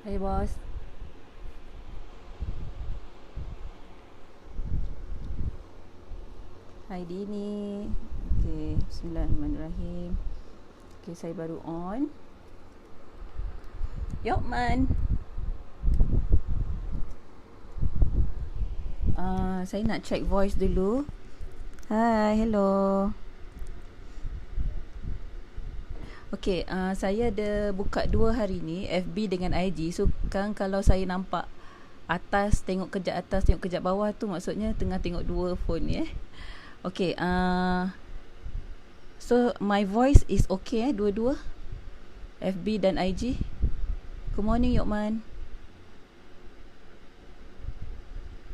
Hai bos. Hai Dini. Okay, bismillahirrahmanirrahim. Okay, saya baru on. Yokman. Saya nak check voice dulu. Hai, hello. Okay, saya ada buka 2 hari ni FB dengan IG. So, kan kalau saya nampak atas, tengok kejap atas, tengok kejap bawah tu maksudnya tengah tengok 2 phone ni. Okay, so my voice is okay dua-dua? FB dan IG? Good morning Yokman.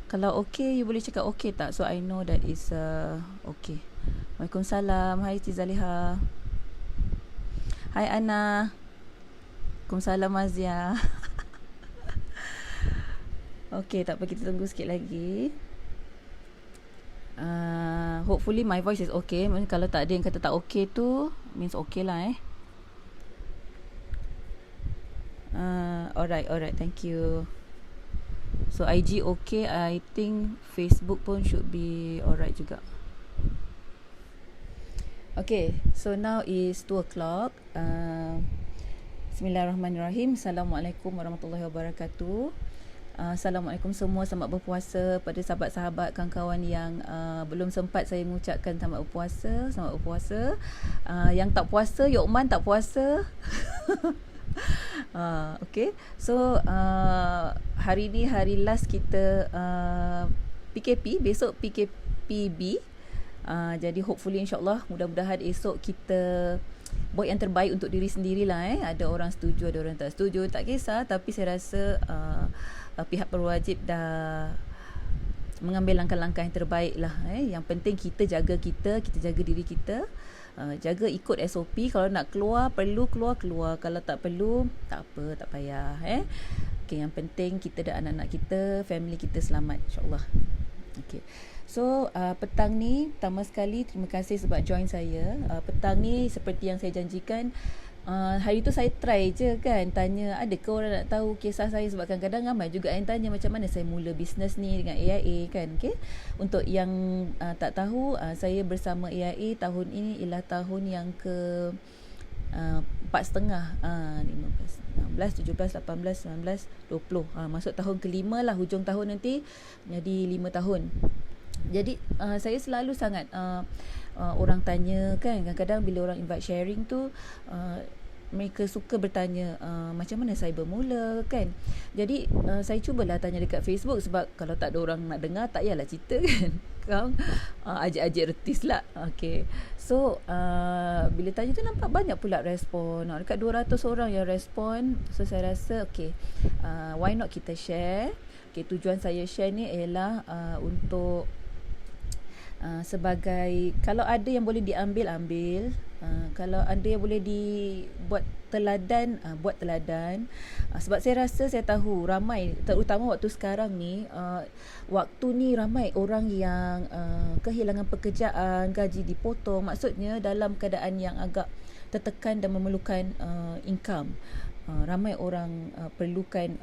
Kalau okay, you boleh cakap okay tak? So I know that is okay. Waalaikumsalam. Hai Tizaliha. Hai Ana. Waalaikumsalam Azia. Okay, tak apa, kita tunggu sikit lagi. Hopefully my voice is okay. Kalau tak ada yang kata tak okay tu, means okay lah Alright, thank you. So IG okay, I think Facebook pun should be alright juga. Okay, so now is 2 o'clock. Bismillahirrahmanirrahim. Assalamualaikum warahmatullahi wabarakatuh. Assalamualaikum semua, selamat berpuasa pada sahabat-sahabat, kawan-kawan yang belum sempat saya mengucapkan selamat berpuasa. Yang tak puasa, Yokman tak puasa. Okay, so hari ni hari last kita PKP, besok PKPB. Jadi hopefully insyaAllah, mudah-mudahan esok kita buat yang terbaik untuk diri sendirilah. Ada orang setuju, ada orang tak setuju, tak kisah. Tapi saya rasa pihak berwajib dah mengambil langkah-langkah yang terbaik lah. Yang penting kita jaga diri kita. Jaga ikut SOP. Kalau nak keluar, perlu keluar. Kalau tak perlu, tak apa, tak payah. Okay, yang penting kita dan anak-anak kita, family kita selamat, insyaAllah. Okay. So petang ni, pertama sekali terima kasih sebab join saya. Petang ni seperti yang saya janjikan, hari tu saya try je kan, tanya ada ke orang nak tahu kisah saya, sebab kadang-kadang ramai juga yang tanya macam mana saya mula bisnes ni dengan AIA kan. Okay? Untuk yang tak tahu, saya bersama AIA tahun ini ialah tahun yang ke 4.5, 15, 17, 18, 19, 20, masuk tahun kelima lah, hujung tahun nanti jadi 5 tahun. Jadi saya selalu sangat orang tanya kan, kadang-kadang bila orang invite sharing tu mereka suka bertanya macam mana saya bermula kan. Jadi saya cubalah tanya dekat Facebook, sebab kalau tak ada orang nak dengar, tak payahlah cerita kan. Kau ajak-ajak retis lah. Okay. So bila tanya tu nampak banyak pula respon, dekat 200 orang yang respon. So saya rasa okay, why not kita share. Okay, tujuan saya share ni ialah untuk sebagai, kalau ada yang boleh diambil, ambil. Kalau ada yang boleh dibuat teladan, buat teladan. Sebab saya rasa, saya tahu ramai, terutama waktu sekarang ni, waktu ni ramai orang yang kehilangan pekerjaan, gaji dipotong. Maksudnya dalam keadaan yang agak tertekan dan memerlukan income. Ramai orang perlukan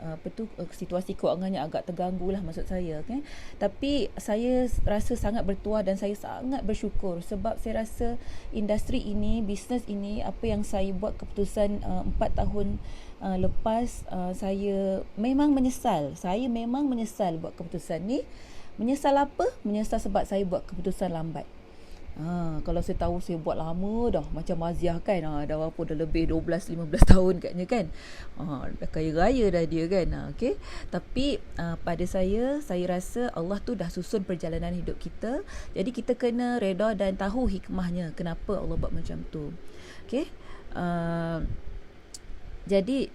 situasi kewangannya agak terganggu lah, maksud saya kan. Tapi saya rasa sangat bertuah dan saya sangat bersyukur, sebab saya rasa industri ini, bisnes ini, apa yang saya buat keputusan 4 tahun lepas, saya memang menyesal. Saya memang menyesal buat keputusan ni. Menyesal apa? Menyesal sebab saya buat keputusan lambat. Kalau saya tahu, saya buat lama dah, macam Maziah kan, dah berapa, dah lebih 12-15 tahun katnya kan. Dah kaya raya dah dia kan. Okay. Tapi pada saya rasa Allah tu dah susun perjalanan hidup kita. Jadi kita kena reda dan tahu hikmahnya, kenapa Allah buat macam tu. Okay. Jadi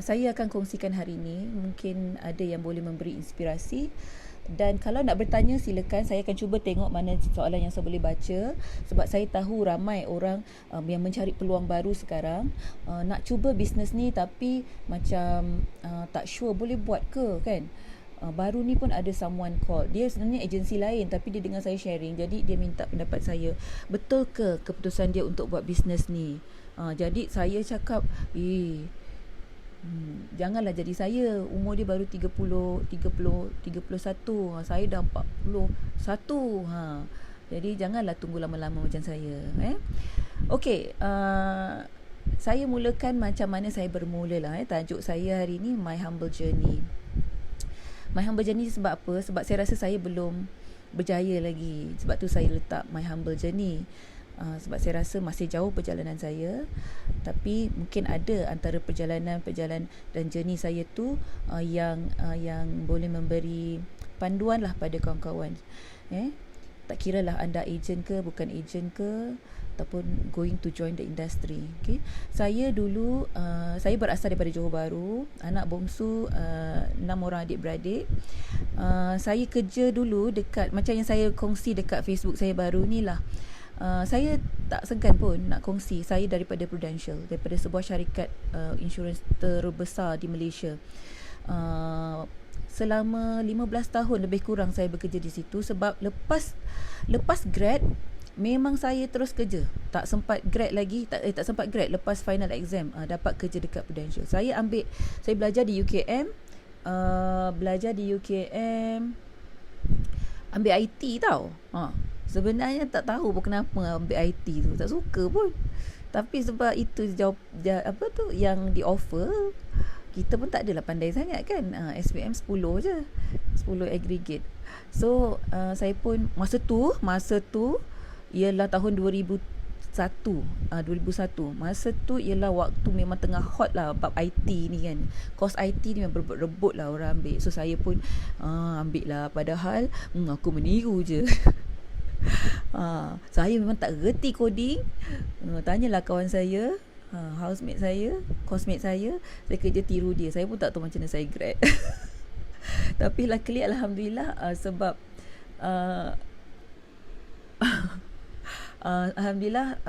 saya akan kongsikan hari ni, mungkin ada yang boleh memberi inspirasi. Dan kalau nak bertanya, silakan. Saya akan cuba tengok mana soalan yang saya boleh baca, sebab saya tahu ramai orang yang mencari peluang baru sekarang, nak cuba bisnes ni tapi macam tak sure boleh buat ke kan. Baru ni pun ada someone call, dia sebenarnya agensi lain, tapi dia dengar saya sharing, jadi dia minta pendapat saya, betul ke keputusan dia untuk buat bisnes ni. Jadi saya cakap, Janganlah jadi saya, umur dia baru 31, saya dah 41. Jadi janganlah tunggu lama-lama macam saya. Okey, saya mulakan macam mana saya bermula lah. Tajuk saya hari ni My Humble Journey. My Humble Journey sebab apa? Sebab saya rasa saya belum berjaya lagi. Sebab tu saya letak My Humble Journey. Sebab saya rasa masih jauh perjalanan saya, tapi mungkin ada antara perjalanan dan journey saya tu yang boleh memberi panduan lah pada kawan-kawan. Tak kira lah anda ejen ke bukan ejen ke, ataupun going to join the industry. Okay. Saya dulu saya berasal daripada Johor Bahru, anak bongsu 6 orang adik-beradik. Saya kerja dulu dekat, macam yang saya kongsi dekat Facebook saya baru ni lah. Saya tak segan pun nak kongsi saya daripada Prudential, daripada sebuah syarikat insurans terbesar di Malaysia. Selama 15 tahun lebih kurang saya bekerja di situ. Sebab lepas grad memang saya terus kerja. Tak sempat grad lagi, tak sempat grad lepas final exam dapat kerja dekat Prudential. Saya belajar di UKM, ambil IT tau. Sebenarnya tak tahu pun kenapa ambil IT tu, tak suka pun. Tapi sebab itu yang di offer, kita pun tak adalah pandai sangat kan. SPM 10 je, 10 aggregate. So saya pun masa tu ialah tahun 2001. Masa tu ialah waktu memang tengah hot lah bab IT ni kan. Course IT ni memang berebut lah orang ambil. So saya pun ambil lah, padahal aku meniru je. Saya memang tak reti coding. Tanyalah kawan saya, housemate saya, coursemate saya kerja tiru dia. Saya pun tak tahu macam mana saya grad. Tapi luckily alhamdulillah, sebab alhamdulillah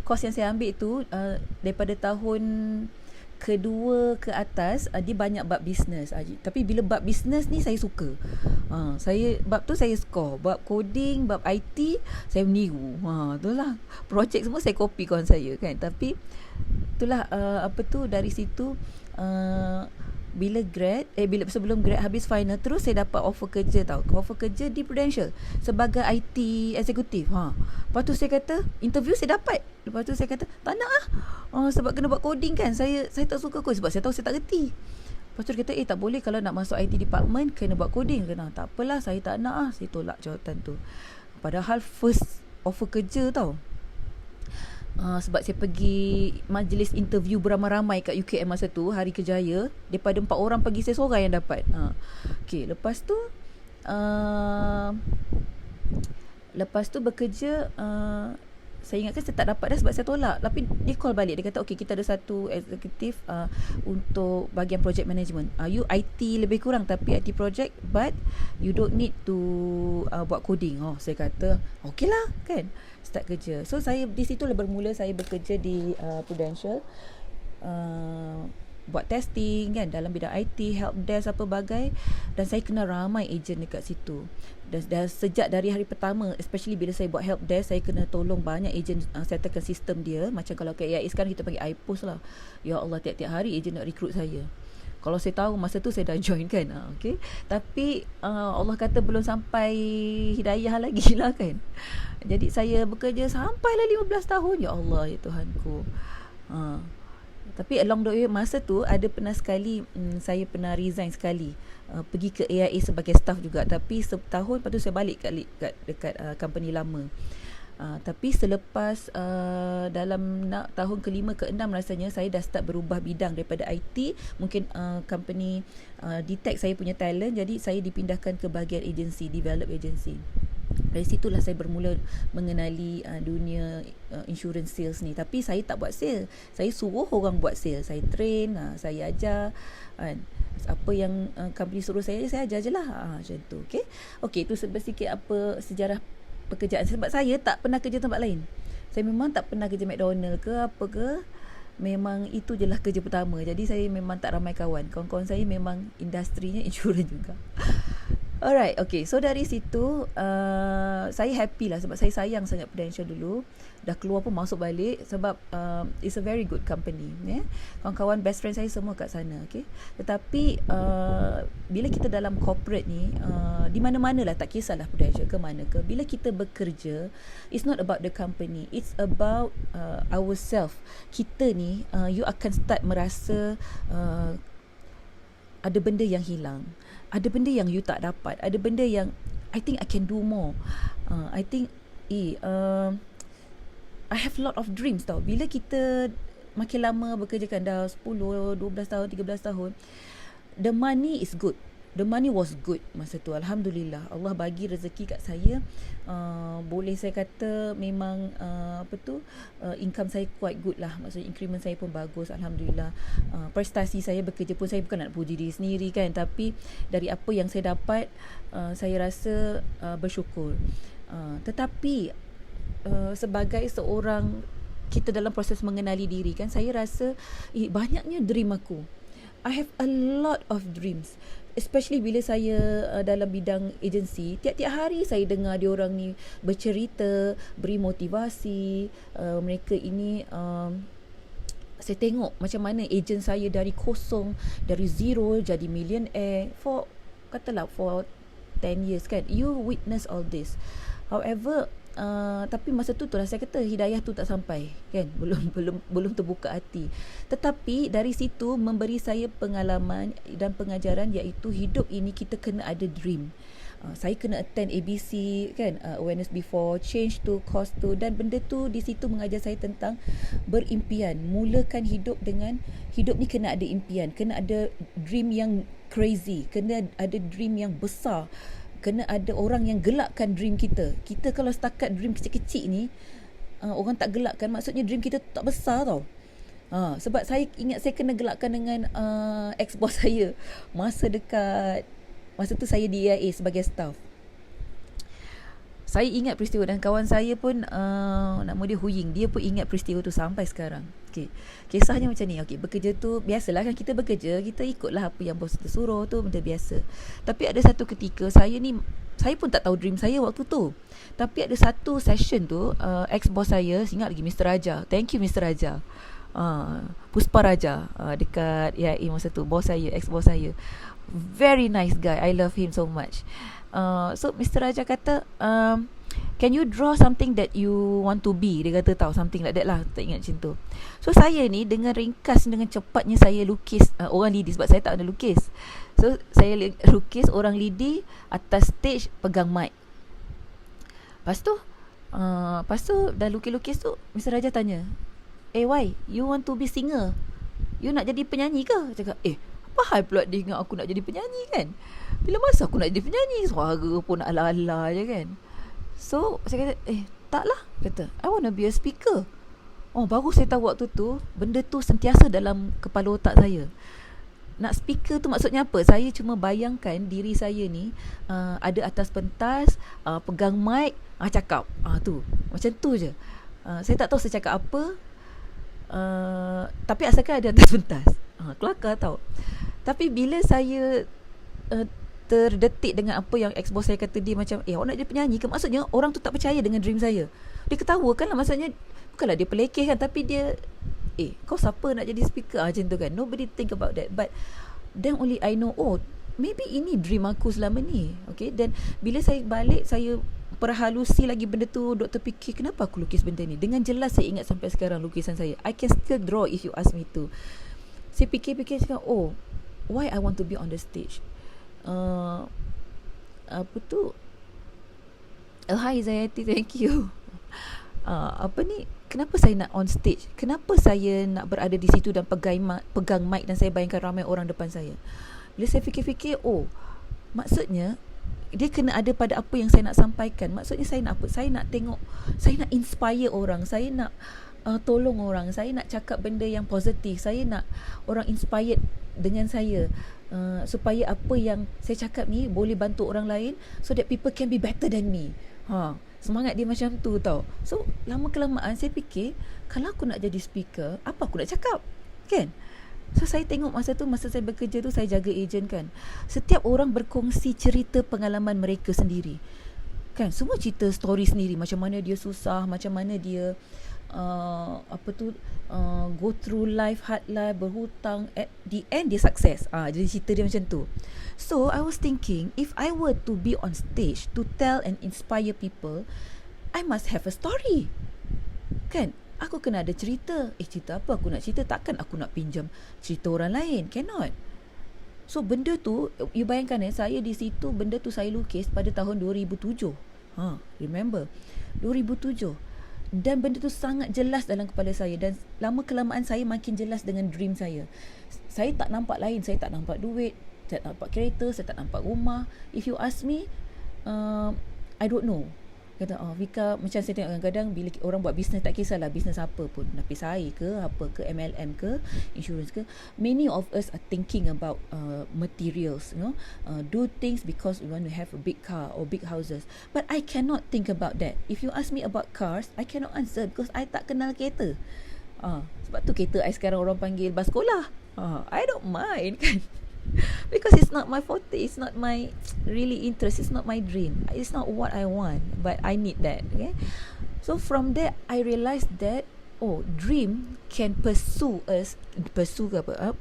course yang saya ambil tu daripada tahun kedua ke atas, dia banyak bab business. Tapi bila bab business ni saya suka. Bab tu saya score. Bab coding, bab IT saya meniru. Itulah projek semua saya copy kawan saya kan. Tapi itulah dari situ sebelum grad habis final, terus saya dapat offer kerja tau. Offer kerja di Prudential sebagai IT executive. Lepas tu saya kata, interview saya dapat. Lepas tu saya kata, tak nak sebab kena buat coding kan. Saya tak suka code sebab saya tahu saya tak reti. Lepas tu dia kata, tak boleh, kalau nak masuk IT department kena buat coding. Tak apalah, saya tak nak saya tolak jawatan tu. Padahal first offer kerja tau. Sebab saya pergi majlis interview beramai-ramai kat UKM masa tu, Hari Kejaya. Daripada 4 orang pergi, saya seorang yang dapat. Okay, lepas tu bekerja, saya ingatkan saya tak dapat dah sebab saya tolak. Tapi dia call balik, dia kata, okay, kita ada satu eksekutif untuk bahagian project management. You IT lebih kurang, tapi IT project, but you don't need to buat coding. Saya kata okay lah kan, start kerja. So saya di situlah bermula saya bekerja di Prudential, buat testing kan dalam bidang IT, help desk apa bagai. Dan saya kenal ramai ejen dekat situ. Dan sejak dari hari pertama, especially bila saya buat help desk, saya kena tolong banyak ejen settlekan sistem dia. Macam kalau kat AIA sekarang kita panggil iPost lah. Ya Allah, tiap-tiap hari ejen nak recruit saya. Kalau saya tahu masa tu saya dah join kan. Okay. Tapi Allah kata belum sampai hidayah lagi lah kan. Jadi saya bekerja sampailah 15 tahun. Ya Allah, ya Tuhanku. Tapi along the way, masa tu ada pernah sekali saya pernah resign sekali, pergi ke AIA sebagai staff juga. Tapi setahun lepas tu saya balik dekat company lama. Tapi selepas dalam tahun ke-5 ke-6 rasanya, saya dah start berubah bidang daripada IT. Mungkin company detect saya punya talent, jadi saya dipindahkan ke bahagian agency, develop agency. Dari situlah saya bermula mengenali dunia insurance sales ni. Tapi saya tak buat sale, saya suruh orang buat sale. Saya train, saya ajar apa yang company suruh saya ajar je lah. Macam tu. Okay, itu sedikit apa sejarah pekerjaan. Sebab saya tak pernah kerja tempat lain. Saya memang tak pernah kerja McDonald ke apa ke. Memang itu je lah kerja pertama. Jadi saya memang tak ramai kawan. Kawan-kawan saya memang industrinya insurans juga. Alright, okay. So dari situ saya happy lah sebab saya sayang sangat Prudential dulu. Dah keluar pun masuk balik sebab it's a very good company. Kawan-kawan best friend saya semua kat sana. Okay. Tetapi bila kita dalam corporate ni, di mana-mana lah, tak kisahlah Prudential ke mana ke, bila kita bekerja, it's not about the company, it's about ourselves. Kita ni, you akan start merasa ada benda yang hilang, ada benda yang you tak dapat, ada benda yang I think I can do more. I think I have a lot of dreams tau. Bila kita makin lama bekerja kan, dah 10, 12 tahun, 13 tahun, the money is good. The money was good masa tu. Alhamdulillah. Allah bagi rezeki kat saya. Boleh saya kata memang income saya quite good lah. Maksudnya increment saya pun bagus. Alhamdulillah. Prestasi saya bekerja pun, saya bukan nak puji diri sendiri kan. Tapi dari apa yang saya dapat, saya rasa bersyukur. Tetapi sebagai seorang, kita dalam proses mengenali diri kan, saya rasa banyaknya dream aku. I have a lot of dreams, especially bila saya dalam bidang agensi. Tiap-tiap hari saya dengar diorang ni bercerita, beri motivasi. Mereka ini saya tengok macam mana ejen saya dari kosong, dari zero jadi millionaire for 10 years kan. You witness all this. However, tapi masa tu lah saya kata hidayah tu tak sampai kan, belum terbuka hati. Tetapi dari situ memberi saya pengalaman dan pengajaran, iaitu hidup ini kita kena ada dream. Saya kena attend ABC kan, awareness before change to cost to, dan benda tu di situ mengajar saya tentang berimpian. Mulakan hidup dengan hidup ni kena ada impian, kena ada dream yang crazy, kena ada dream yang besar. Kena ada orang yang gelakkan dream kita. Kita kalau setakat dream kecil-kecil ni, orang tak gelakkan, maksudnya dream kita tak besar tau. Sebab saya ingat saya kena gelakkan dengan ex-boss saya masa dekat, masa tu saya di AIA sebagai staff. Saya ingat peristiwa, dan kawan saya pun nama dia Huying, dia pun ingat peristiwa tu sampai sekarang. Okay. Kisahnya macam ni. Okay, bekerja tu biasalah kan, kita bekerja, kita ikutlah apa yang bos kita suruh, tu benda biasa. Tapi ada satu ketika saya pun tak tahu dream saya waktu tu. Tapi ada satu session tu, ex-boss saya, ingat lagi Mr. Raja. Thank you Mr. Raja. Puspa Raja, dekat AIA masa tu, bos saya, ex-boss saya. Very nice guy. I love him so much. So Mr. Raja kata, can you draw something that you want to be? Dia kata tahu, something like that lah. Tak ingat macam tu. So saya ni dengan ringkas, dengan cepatnya saya lukis orang lidi, sebab saya tak ada lukis. So saya lukis orang lidi atas stage pegang mic. Lepas tu dah lukis-lukis tu, Mr. Raja tanya, why? You want to be singer? You nak jadi penyanyi ke? Cakap, apa hal pula dia ingat aku nak jadi penyanyi kan? Bila masa aku nak jadi penyanyi? Suara pun nak ala-ala je kan. So saya kata, tak lah, kata, I want to be a speaker. Baru saya tahu waktu tu, benda tu sentiasa dalam kepala otak saya. Nak speaker tu maksudnya apa? Saya cuma bayangkan diri saya ni ada atas pentas, pegang mic, cakap. Tu, macam tu je. Saya tak tahu saya cakap apa, tapi asalkan ada atas pentas, kelakar tau. Tapi bila saya terdetik dengan apa yang ex-boss saya kata, dia macam, awak nak jadi penyanyi ke? Maksudnya orang tu tak percaya dengan dream saya. Dia ketawa kan lah, maksudnya bukanlah dia pelekeh kan, tapi dia, kau siapa nak jadi speaker? Macam tu kan. Nobody think about that. But then only I know, maybe ini dream aku selama ni. Okay. Dan bila saya balik, saya perhalusi lagi benda tu, doktor fikir kenapa aku lukis benda ni. Dengan jelas saya ingat sampai sekarang lukisan saya. I can still draw if you ask me to. Saya fikir-fikir cakap, why I want to be on the stage? Apa tu? Hi Zayati, thank you. Kenapa saya nak on stage? Kenapa saya nak berada di situ dan pegang mic, dan saya bayangkan ramai orang depan saya? Bila saya fikir-fikir, maksudnya dia kena ada pada apa yang saya nak sampaikan. Maksudnya saya nak apa? Saya nak tengok, saya nak inspire orang, saya nak tolong orang, saya nak cakap benda yang positif, saya nak orang inspired dengan saya, supaya apa yang saya cakap ni boleh bantu orang lain, so that people can be better than me. Semangat dia macam tu tau. So lama kelamaan saya fikir, kalau aku nak jadi speaker, apa aku nak cakap kan? So saya tengok masa saya bekerja tu, saya jaga ejen kan, setiap orang berkongsi cerita pengalaman mereka sendiri kan, semua cerita story sendiri, macam mana dia susah, macam mana dia go through life, hard life, berhutang, at the end dia sukses. Jadi cerita dia macam tu. So I was thinking, if I were to be on stage to tell and inspire people, I must have a story kan. Aku kena ada cerita. Cerita apa aku nak cerita? Takkan aku nak pinjam cerita orang lain, cannot. So benda tu, you bayangkan saya di situ, benda tu saya lukis pada tahun 2007. Remember 2007. Dan benda tu sangat jelas dalam kepala saya, dan lama kelamaan saya makin jelas dengan dream saya. Saya tak nampak lain, saya tak nampak duit, saya tak nampak kereta, saya tak nampak rumah. If you ask me, I don't know. Kata, Vika, macam saya tengok kadang-kadang bila orang buat bisnes, tak kisahlah bisnes apa pun, tapi saya ke, apa ke, MLM ke, insurance ke, many of us are thinking about materials, do things because we want to have a big car or big houses. But I cannot think about that. If you ask me about cars, I cannot answer because I tak kenal kereta. Sebab tu kereta I sekarang orang panggil bas sekolah. I don't mind kan. Because it's not my forte, it's not my really interest, it's not my dream, it's not what I want, but I need that. Okay, so from there I realized that dream can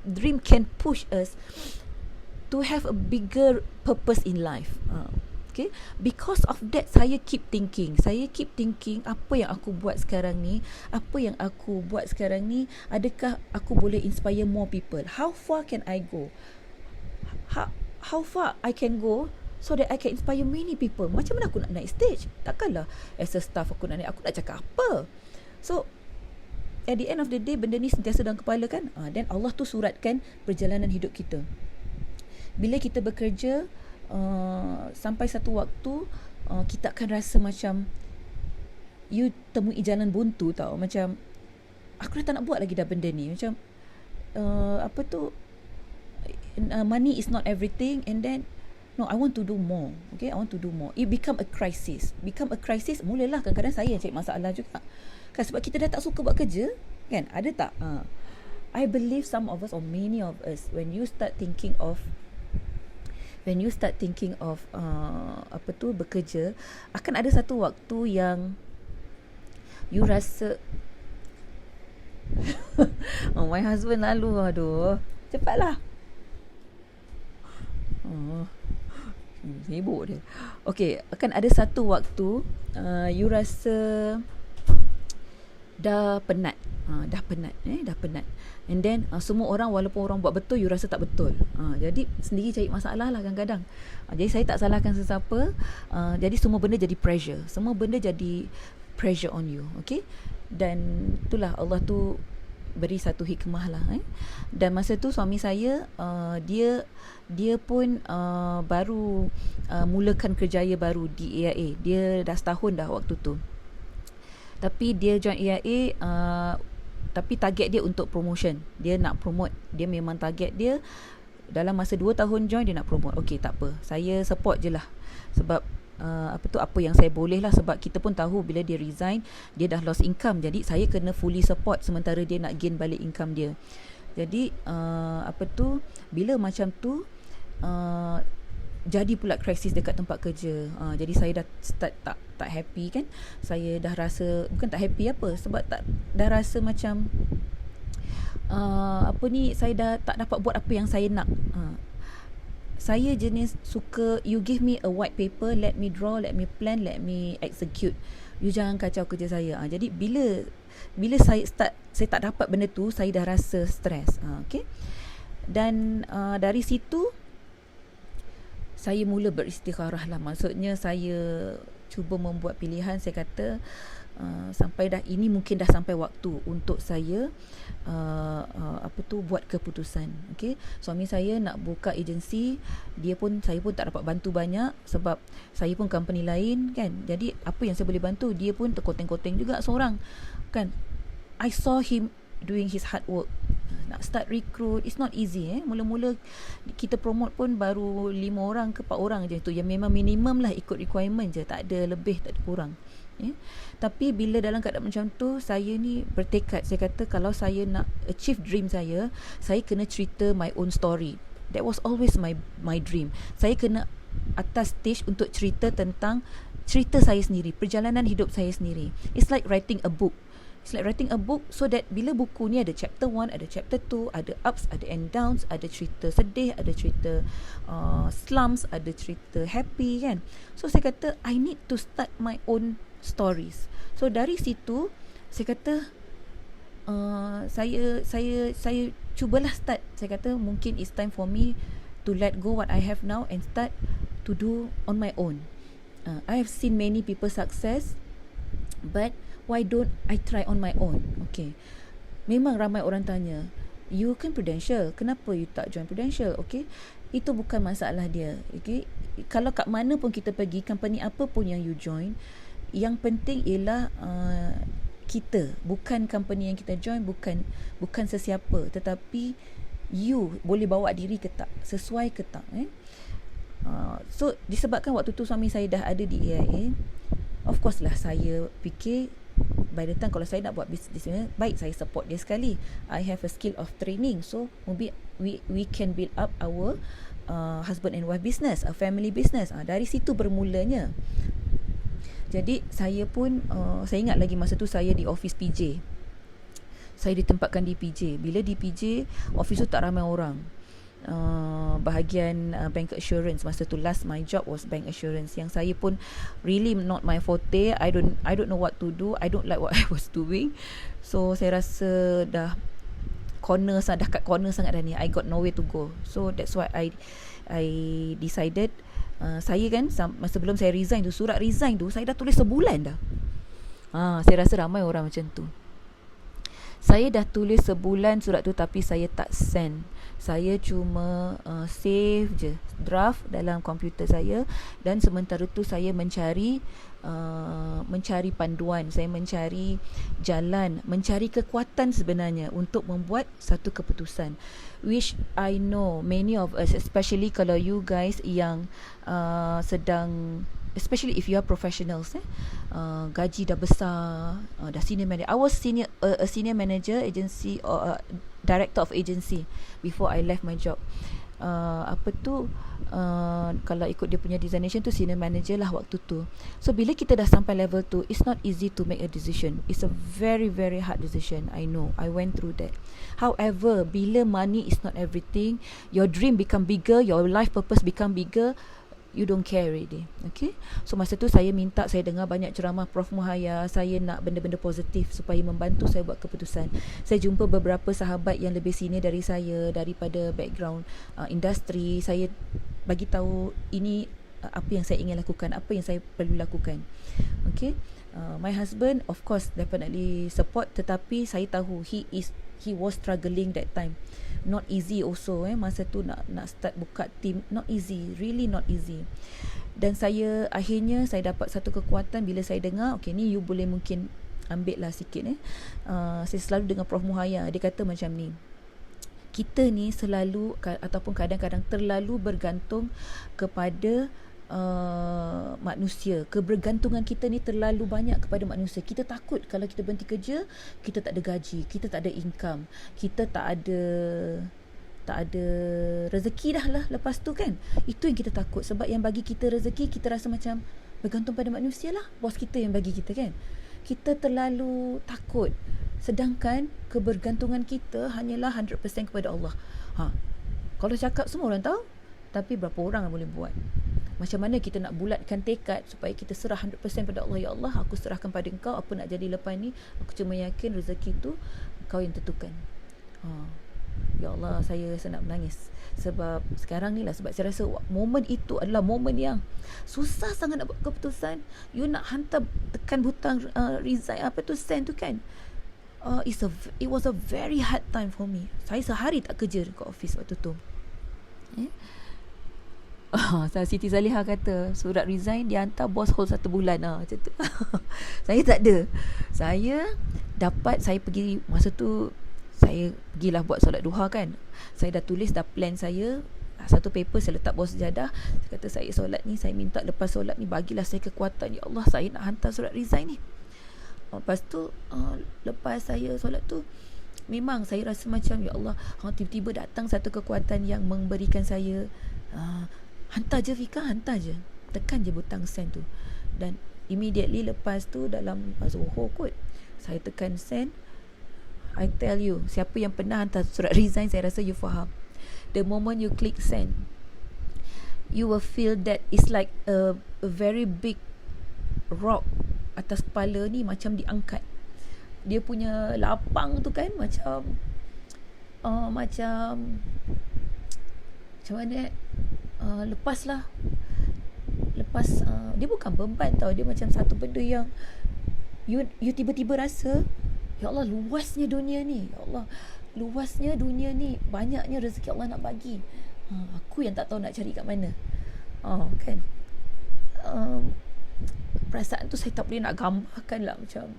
dream can push us to have a bigger purpose in life. Okay, because of that saya keep thinking, apa yang aku buat sekarang ni, adakah aku boleh inspire more people? How far can I go? How far I can go so that I can inspire many people. Macam mana aku nak naik stage? Takkanlah as a staff aku nak cakap apa? So at the end of the day, benda ni sentiasa dalam kepala kan. Dan Allah tu suratkan perjalanan hidup kita. Bila kita bekerja, sampai satu waktu kita akan rasa macam you temui jalan buntu tau. Macam aku dah tak nak buat lagi dah benda ni. Macam money is not everything, and then no, I want to do more. Okay, I want to do more. It become a crisis. Mulalah kadang-kadang saya yang cari masalah juga kan, sebab kita dah tak suka buat kerja kan. Ada tak? I believe some of us, or many of us, when you start thinking of bekerja, akan ada satu waktu yang you rasa my husband lalu, aduh, cepatlah. Sibuk dia. Okay, akan ada satu waktu you rasa dah penat. Dah penat. And then semua orang, walaupun orang buat betul, you rasa tak betul. Jadi sendiri cari masalah lah kadang-kadang. Jadi saya tak salahkan sesiapa. Jadi semua benda jadi pressure. On you. Okay. Dan itulah Allah tu beri satu hikmah lah. Dan masa tu suami saya dia pun baru mulakan kerjaya baru di AIA. Dia dah setahun dah waktu tu. Tapi dia join AIA, tapi target dia untuk promotion. Dia nak promote. Dia memang target dia dalam masa 2 tahun join, dia nak promote. Okay, tak apa, saya support je lah. Sebab apa yang saya boleh lah. Sebab kita pun tahu bila dia resign, dia dah lost income. Jadi saya kena fully support sementara dia nak gain balik income dia. Jadi bila macam tu jadi pula krisis dekat tempat kerja. Jadi saya dah start tak happy kan. Saya dah rasa, bukan tak happy sebab dah rasa macam saya dah tak dapat buat apa yang saya nak. Saya jenis suka, you give me a white paper, let me draw, let me plan, let me execute. You jangan kacau kerja saya. Jadi bila saya tak dapat benda tu, saya dah rasa stres. Okay. Dan dari situ saya mula beristikharah lah. Maksudnya saya cuba membuat pilihan. Saya kata ini mungkin dah sampai waktu untuk saya buat keputusan. Okay. Suami saya nak buka agensi, saya pun tak dapat bantu banyak sebab saya pun company lain kan. Jadi apa yang saya boleh bantu, dia pun terkoteng-koteng juga seorang kan. I saw him doing his hard work. Nak start recruit, it's not easy. Mula-mula kita promote pun baru 5 orang ke 4 orang je tu, yang memang minimum lah, ikut requirement je, tak ada lebih, tak ada kurang. Ya. Tapi bila dalam keadaan macam tu, saya ni bertekad. Saya kata kalau saya nak achieve dream saya kena cerita my own story. That was always my dream. Saya kena atas stage untuk cerita tentang cerita saya sendiri, perjalanan hidup saya sendiri. It's like writing a book. It's like writing a book, so that bila buku ni ada chapter 1, ada chapter 2, ada ups, ada and downs, ada cerita sedih, ada cerita slums, ada cerita happy kan. So saya kata I need to start my own stories. So dari situ saya kata saya cubalah start. Saya kata mungkin it's time for me to let go what I have now and start to do on my own. I have seen many people success, but why don't I try on my own? Okay. Memang ramai orang tanya, you kan Prudential, kenapa you tak join Prudential? Okay. Itu bukan masalah dia. Okay. Kalau kat mana pun kita pergi, company apa pun yang you join, yang penting ialah kita, bukan company yang kita join, bukan sesiapa, tetapi you boleh bawa diri ke tak, sesuai ke tak. So disebabkan waktu tu suami saya dah ada di AIA, of course lah saya fikir by the time kalau saya nak buat bisnes ni, baik saya support dia sekali. I have a skill of training, so maybe we can build up our husband and wife business, a family business. Dari situ bermulanya. Jadi saya pun saya ingat lagi masa tu saya di office PJ. Saya ditempatkan di PJ. Bila di PJ, office tu tak ramai orang. Bahagian bank assurance, masa tu last my job was bank assurance, yang saya pun really not my forte. I don't know what to do. I don't like what I was doing. So saya rasa dah kat corner sangat dah ni. I got nowhere to go. So that's why I decided, saya kan sebelum saya resign tu, surat resign tu saya dah tulis sebulan dah. Saya rasa ramai orang macam tu. Saya dah tulis sebulan surat tu, tapi saya tak send. Saya cuma save je draft dalam komputer saya, dan sementara tu saya mencari panduan, saya mencari jalan, mencari kekuatan sebenarnya untuk membuat satu keputusan, which I know many of us, especially kalau you guys yang sedang, especially if you are professionals, gaji dah besar, dah senior manager. I was a senior manager agency, or director of agency before I left my job. Kalau ikut dia punya designation tu senior manager lah waktu tu. So bila kita dah sampai level tu, it's not easy to make a decision. It's a very very hard decision. I know, I went through that. However, bila money is not everything, your dream become bigger, your life purpose become bigger, you don't care already. Okay. So masa tu saya dengar banyak ceramah Prof Muhaya. Saya nak benda-benda positif supaya membantu saya buat keputusan. Saya jumpa beberapa sahabat yang lebih senior dari saya, daripada background industri. Saya bagi tahu ini apa yang saya ingin lakukan, apa yang saya perlu lakukan. Okay. My husband of course definitely support, tetapi saya tahu he was struggling that time. Not easy also. Masa tu nak start buka team, not easy, really not easy. Dan akhirnya saya dapat satu kekuatan bila saya dengar, okay ni you boleh mungkin ambil lah sikit. Saya selalu dengar Prof Muhaya, dia kata macam ni, kita ni selalu ataupun kadang-kadang terlalu bergantung kepada manusia. Kebergantungan kita ni terlalu banyak kepada manusia. Kita takut kalau kita berhenti kerja, kita tak ada gaji, kita tak ada income, kita tak ada rezeki dah lah lepas tu kan. Itu yang kita takut. Sebab yang bagi kita rezeki, kita rasa macam bergantung pada manusia lah, bos kita yang bagi kita kan. Kita terlalu takut. Sedangkan kebergantungan kita hanyalah 100% kepada Allah. Kalau cakap semua orang tahu, tapi berapa orang yang boleh buat? Macam mana kita nak bulatkan tekad supaya kita serah 100% pada Allah. Ya Allah, aku serahkan pada Engkau, apa nak jadi lepas ni, aku cuma yakin rezeki tu Kau yang tentukan. Ya Allah, saya rasa nak menangis. Sebab sekarang ni lah, sebab saya rasa momen itu adalah momen yang susah sangat nak buat keputusan. You nak hantar tekan butang resign, send tu kan. It was a very hard time for me. Saya sehari tak kerja dekat office waktu tu. Siti Zaliha kata surat resign dia hantar, bos hold 1 bulan macam tu. Saya tak ada. Saya pergi masa tu, saya pergilah buat solat duha kan. Saya dah tulis dah plan saya. Satu paper saya letak bawah sejadah. Saya kata, saya solat ni, saya minta lepas solat ni bagilah saya kekuatan, ya Allah, saya nak hantar surat resign ni. Lepas tu lepas saya solat tu, memang saya rasa macam, ya Allah, tiba-tiba datang satu kekuatan yang memberikan saya, hantar je Fika, hantar je, tekan je butang send tu. Dan immediately lepas tu, dalam Zohor kot, saya tekan send. I tell you, siapa yang pernah hantar surat resign, saya rasa you faham. The moment you click send, you will feel that it's like a very big rock atas kepala ni macam diangkat. Dia punya lapang tu kan macam macam mana lepas dia bukan beban tau, dia macam satu benda yang you tiba-tiba rasa, ya Allah, luasnya dunia ni, ya Allah, luasnya dunia ni, banyaknya rezeki Allah nak bagi. Aku yang tak tahu nak cari kat mana. Kan, perasaan tu saya tak boleh nak gambarkan lah. Macam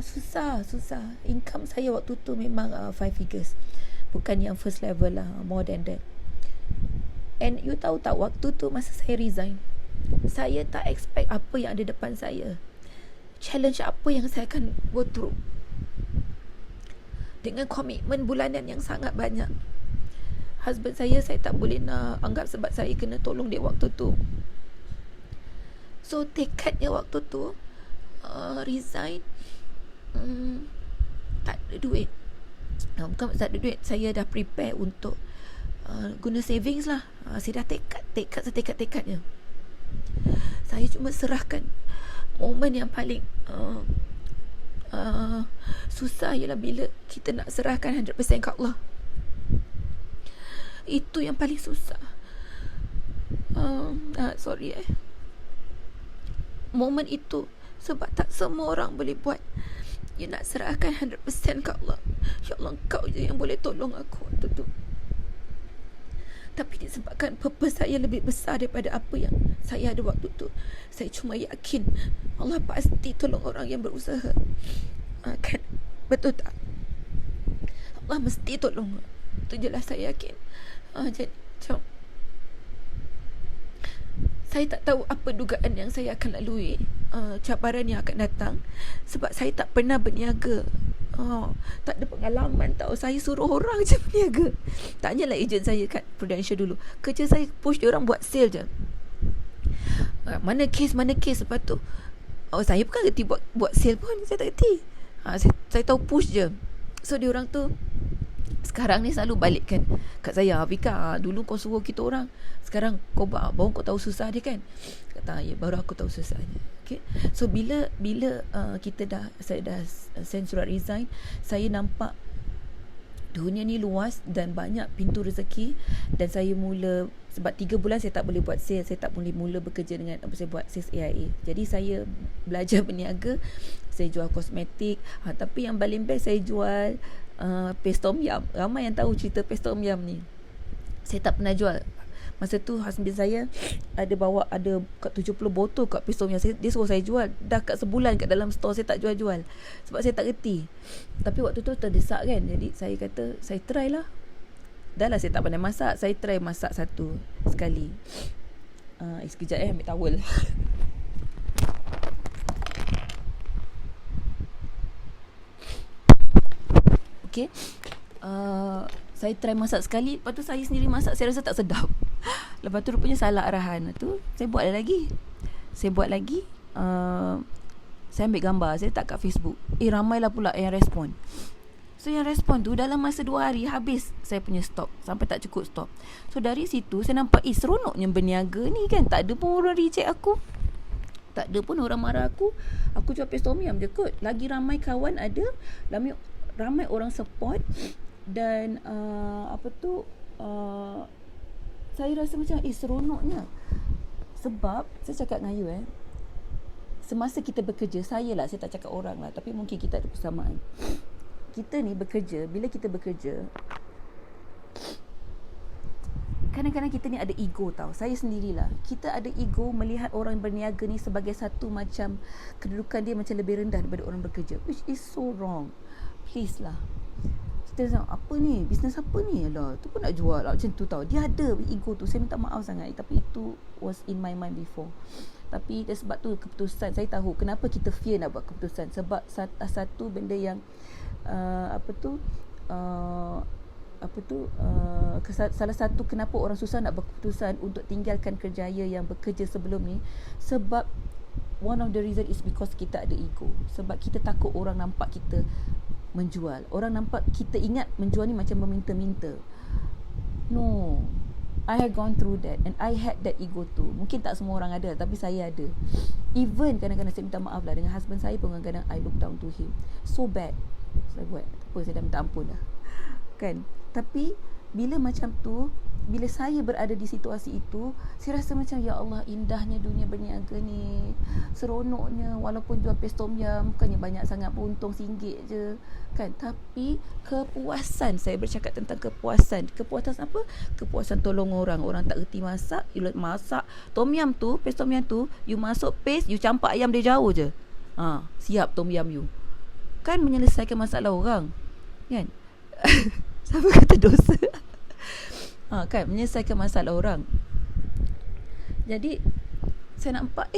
susah. Income saya waktu tu memang 5 figures, bukan yang first level lah, more than that. And you tahu tak, waktu tu masa saya resign, saya tak expect apa yang ada depan saya, challenge apa yang saya akan go through, dengan komitmen bulanan yang sangat banyak. Husband saya tak boleh nak anggap sebab saya kena tolong dia waktu tu. So tekadnya waktu tu resign, tak ada duit. Bukan tak ada duit, saya dah prepare untuk guna savings lah. Saya dah tekad setekad-tekadnya. Saya cuma serahkan. Momen yang paling susah ialah bila kita nak serahkan 100% ke Allah. Itu yang paling susah. Sorry momen itu, sebab tak semua orang boleh buat. You nak serahkan 100% ke Allah. Ya Allah, Engkau je yang boleh tolong aku waktu tu. Tapi disebabkan purpose saya lebih besar daripada apa yang saya ada waktu tu, saya cuma yakin Allah pasti tolong orang yang berusaha. Kan? Betul tak? Allah mesti tolong. Itu jelas saya yakin. Jadi macam saya tak tahu apa dugaan yang saya akan lalui, cabaran yang akan datang, sebab saya tak pernah berniaga. Tak ada pengalaman tau. Saya suruh orang je berniaga. Tanyalah ejen saya kat Prudential dulu. Kerja saya push dia orang buat sale je. Mana case. Lepas tu saya bukan kerti buat sale pun. Saya tak kerti. Saya tahu push je. So dia orang tu sekarang ni selalu balikkan kat saya, Fika, dulu kau suruh kita orang, sekarang kau baru kau tahu susah dia kan. Kata, ya, baru aku tahu susahnya. Okay. So bila saya dah send surat resign, saya nampak dunia ni luas dan banyak pintu rezeki. Dan saya mula, sebab 3 bulan saya tak boleh buat sales, saya tak boleh mula bekerja dengan saya buat sales AIA. Jadi saya belajar berniaga. Saya jual kosmetik, tapi yang paling best saya jual paste tom yum. Ramai yang tahu cerita paste tom yum ni. Saya tak pernah jual. Masa tu husband saya ada kat 70 botol kat paste tom yum. Dia suruh saya jual. Dah kat sebulan kat dalam store saya tak jual-jual, sebab saya tak reti. Tapi waktu tu terdesak kan. Jadi saya kata, saya try lah. Dah lah saya tak pandai masak, saya try masak satu sekali. Sekejap ambil towel. Okay. Saya try masak sekali. Lepas tu saya sendiri masak, saya rasa tak sedap. Lepas tu rupanya salah arahan. Tu saya buat lagi. Saya ambil gambar, saya letak kat Facebook. Ramailah pula yang respon. So yang respon tu dalam masa 2 hari habis saya punya stok, sampai tak cukup stok. So dari situ saya nampak, seronoknya berniaga ni kan. Tak ada pun orang reject aku, tak ada pun orang marah aku. Aku jual paste tom yum je kot. Lagi ramai kawan ada, ramai orang support. Dan saya rasa macam seronoknya. Sebab saya cakap dengan you, semasa kita bekerja, saya tak cakap orang lah, tapi mungkin kita ada persamaan. Kita ni bekerja, bila kita bekerja, kadang-kadang kita ni ada ego tau. Saya sendirilah, kita ada ego melihat orang berniaga ni sebagai satu macam kedudukan dia macam lebih rendah daripada orang bekerja, which is so wrong. Please lah, kita apa ni, bisnes apa ni, alah tu pun nak jual lah, macam tu tau. Dia ada ego tu. Saya minta maaf sangat, tapi itu was in my mind before. Tapi sebab tu keputusan, saya tahu kenapa kita fear nak buat keputusan. Sebab satu benda yang salah satu kenapa orang susah nak berkeputusan untuk tinggalkan kerjaya yang bekerja sebelum ni, sebab one of the reason is because kita ada ego. Sebab kita takut orang nampak kita menjual. Orang nampak kita ingat menjual ni macam meminta-minta. No, I have gone through that and I had that ego too. Mungkin tak semua orang ada, tapi saya ada. Even kadang-kadang saya minta maaf lah dengan husband saya pun, kadang-kadang I look down to him. So bad saya buat. Apa, saya dah minta ampun dah kan. Tapi bila macam tu, bila saya berada di situasi itu, saya rasa macam ya Allah, indahnya dunia berniaga ni, seronoknya. Walaupun jual pes tom yam bukannya banyak sangat pun, untung RM1 je kan, tapi kepuasan. Saya bercakap tentang kepuasan apa? Kepuasan tolong orang tak reti masak, you masak tom yam tu, pes tom yam tu, you masuk pes, you campak ayam dia jauh je, siap tom yam you kan, menyelesaikan masalah orang kan. Siapa kata dosa? Kan, menyelesaikan masalah orang. Jadi saya nampak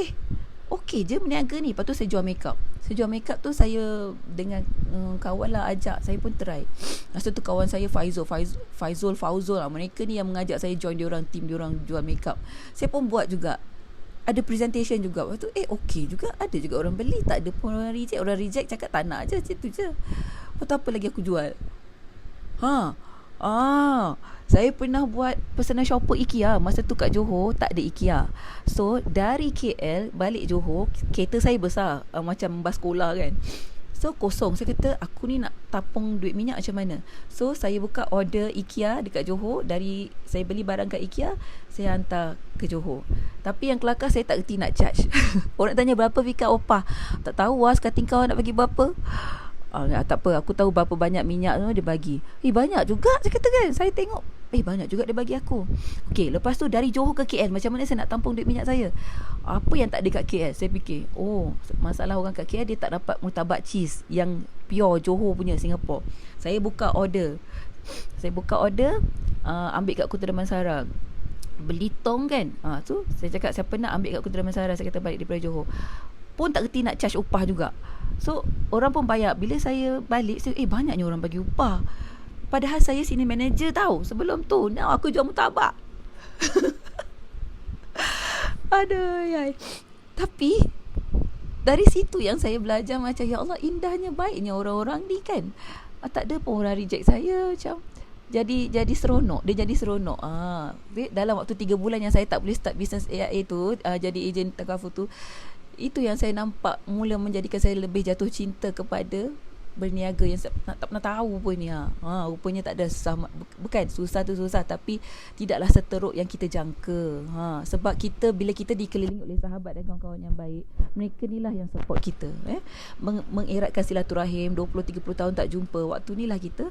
okey je berniaga ni. Lepas tu saya jual makeup. Tu saya dengan kawan lah ajak, saya pun try. Masa tu kawan saya Fauzul lah. Mereka ni yang mengajak saya join diorang, team diorang jual makeup. Saya pun buat juga. Ada presentation juga. Lepas tu okey juga, ada juga orang beli. Tak ada pun orang reject. Orang reject cakap tak nak je, macam tu je. Lepas tu apa lagi aku jual? Saya pernah buat personal shopper IKEA. Masa tu kat Johor tak ada IKEA. So dari KL balik Johor, kereta saya besar, macam bas sekolah kan. So kosong. Saya kata aku ni nak tapung duit minyak macam mana. So saya buka order IKEA dekat Johor. Dari saya beli barang kat IKEA, saya hantar ke Johor. Tapi yang kelakar, saya tak reti nak charge. Orang tanya berapa Fika opah, tak tahu lah sekating kau nak bagi berapa. Tak apa, aku tahu berapa banyak minyak tu dia bagi. Banyak juga, saya kata kan. Saya tengok banyak juga dia bagi aku. Okey, lepas tu dari Johor ke KL, macam mana saya nak tampung duit minyak saya? Apa yang tak ada kat KL? Saya fikir, masalah orang kat KL, dia tak dapat murtabak cheese yang pure Johor punya, Singapore. Saya buka order, ambil kat Kota Damansara, beli tong kan. Tu saya cakap siapa nak ambil kat Kota Damansara, saya kata balik daripada Johor. Pun tak reti nak charge upah juga. So orang pun bayar. Bila saya balik, saya banyaknya orang bagi upah. Padahal saya sini manager tahu. Sebelum tu aku jual murtabak. Aduh. Tapi dari situ yang saya belajar macam ya Allah, indahnya baiknya orang-orang ni kan. Tak ada pun orang reject saya. Macam jadi seronok. Dia jadi seronok. Dalam waktu 3 bulan yang saya tak boleh start bisnes AIA tu, jadi ejen takaful tu, itu yang saya nampak mula menjadikan saya lebih jatuh cinta kepada berniaga, yang tak pernah tahu pun ni. Rupanya tak ada susah. Bukan susah tu susah, tapi tidaklah seteruk yang kita jangka. Sebab bila kita dikelilingi oleh sahabat dan kawan-kawan yang baik, mereka ni lah yang support kita, mengeratkan silaturahim. 20-30 tahun tak jumpa, waktu ni lah kita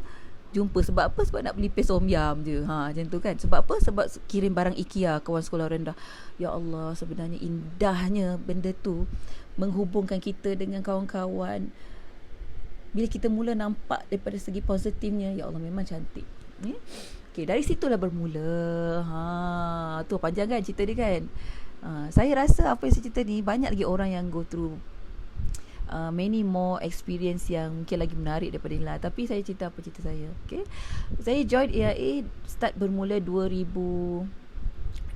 jumpa. Sebab apa? Sebab nak beli pes tom yam je. Macam tu kan. Sebab apa? Sebab kirim barang IKEA, kawan sekolah rendah. Ya Allah, sebenarnya indahnya benda tu menghubungkan kita dengan kawan-kawan. Bila kita mula nampak daripada segi positifnya, ya Allah, memang cantik. Okay, dari situlah bermula. Tu panjang kan cerita dia kan. Saya rasa apa yang saya cerita ni, banyak lagi orang yang go through many more experience yang mungkin lagi menarik daripada ni lah. Tapi saya cerita apa cerita saya. Okay, saya join AIA start bermula 2015,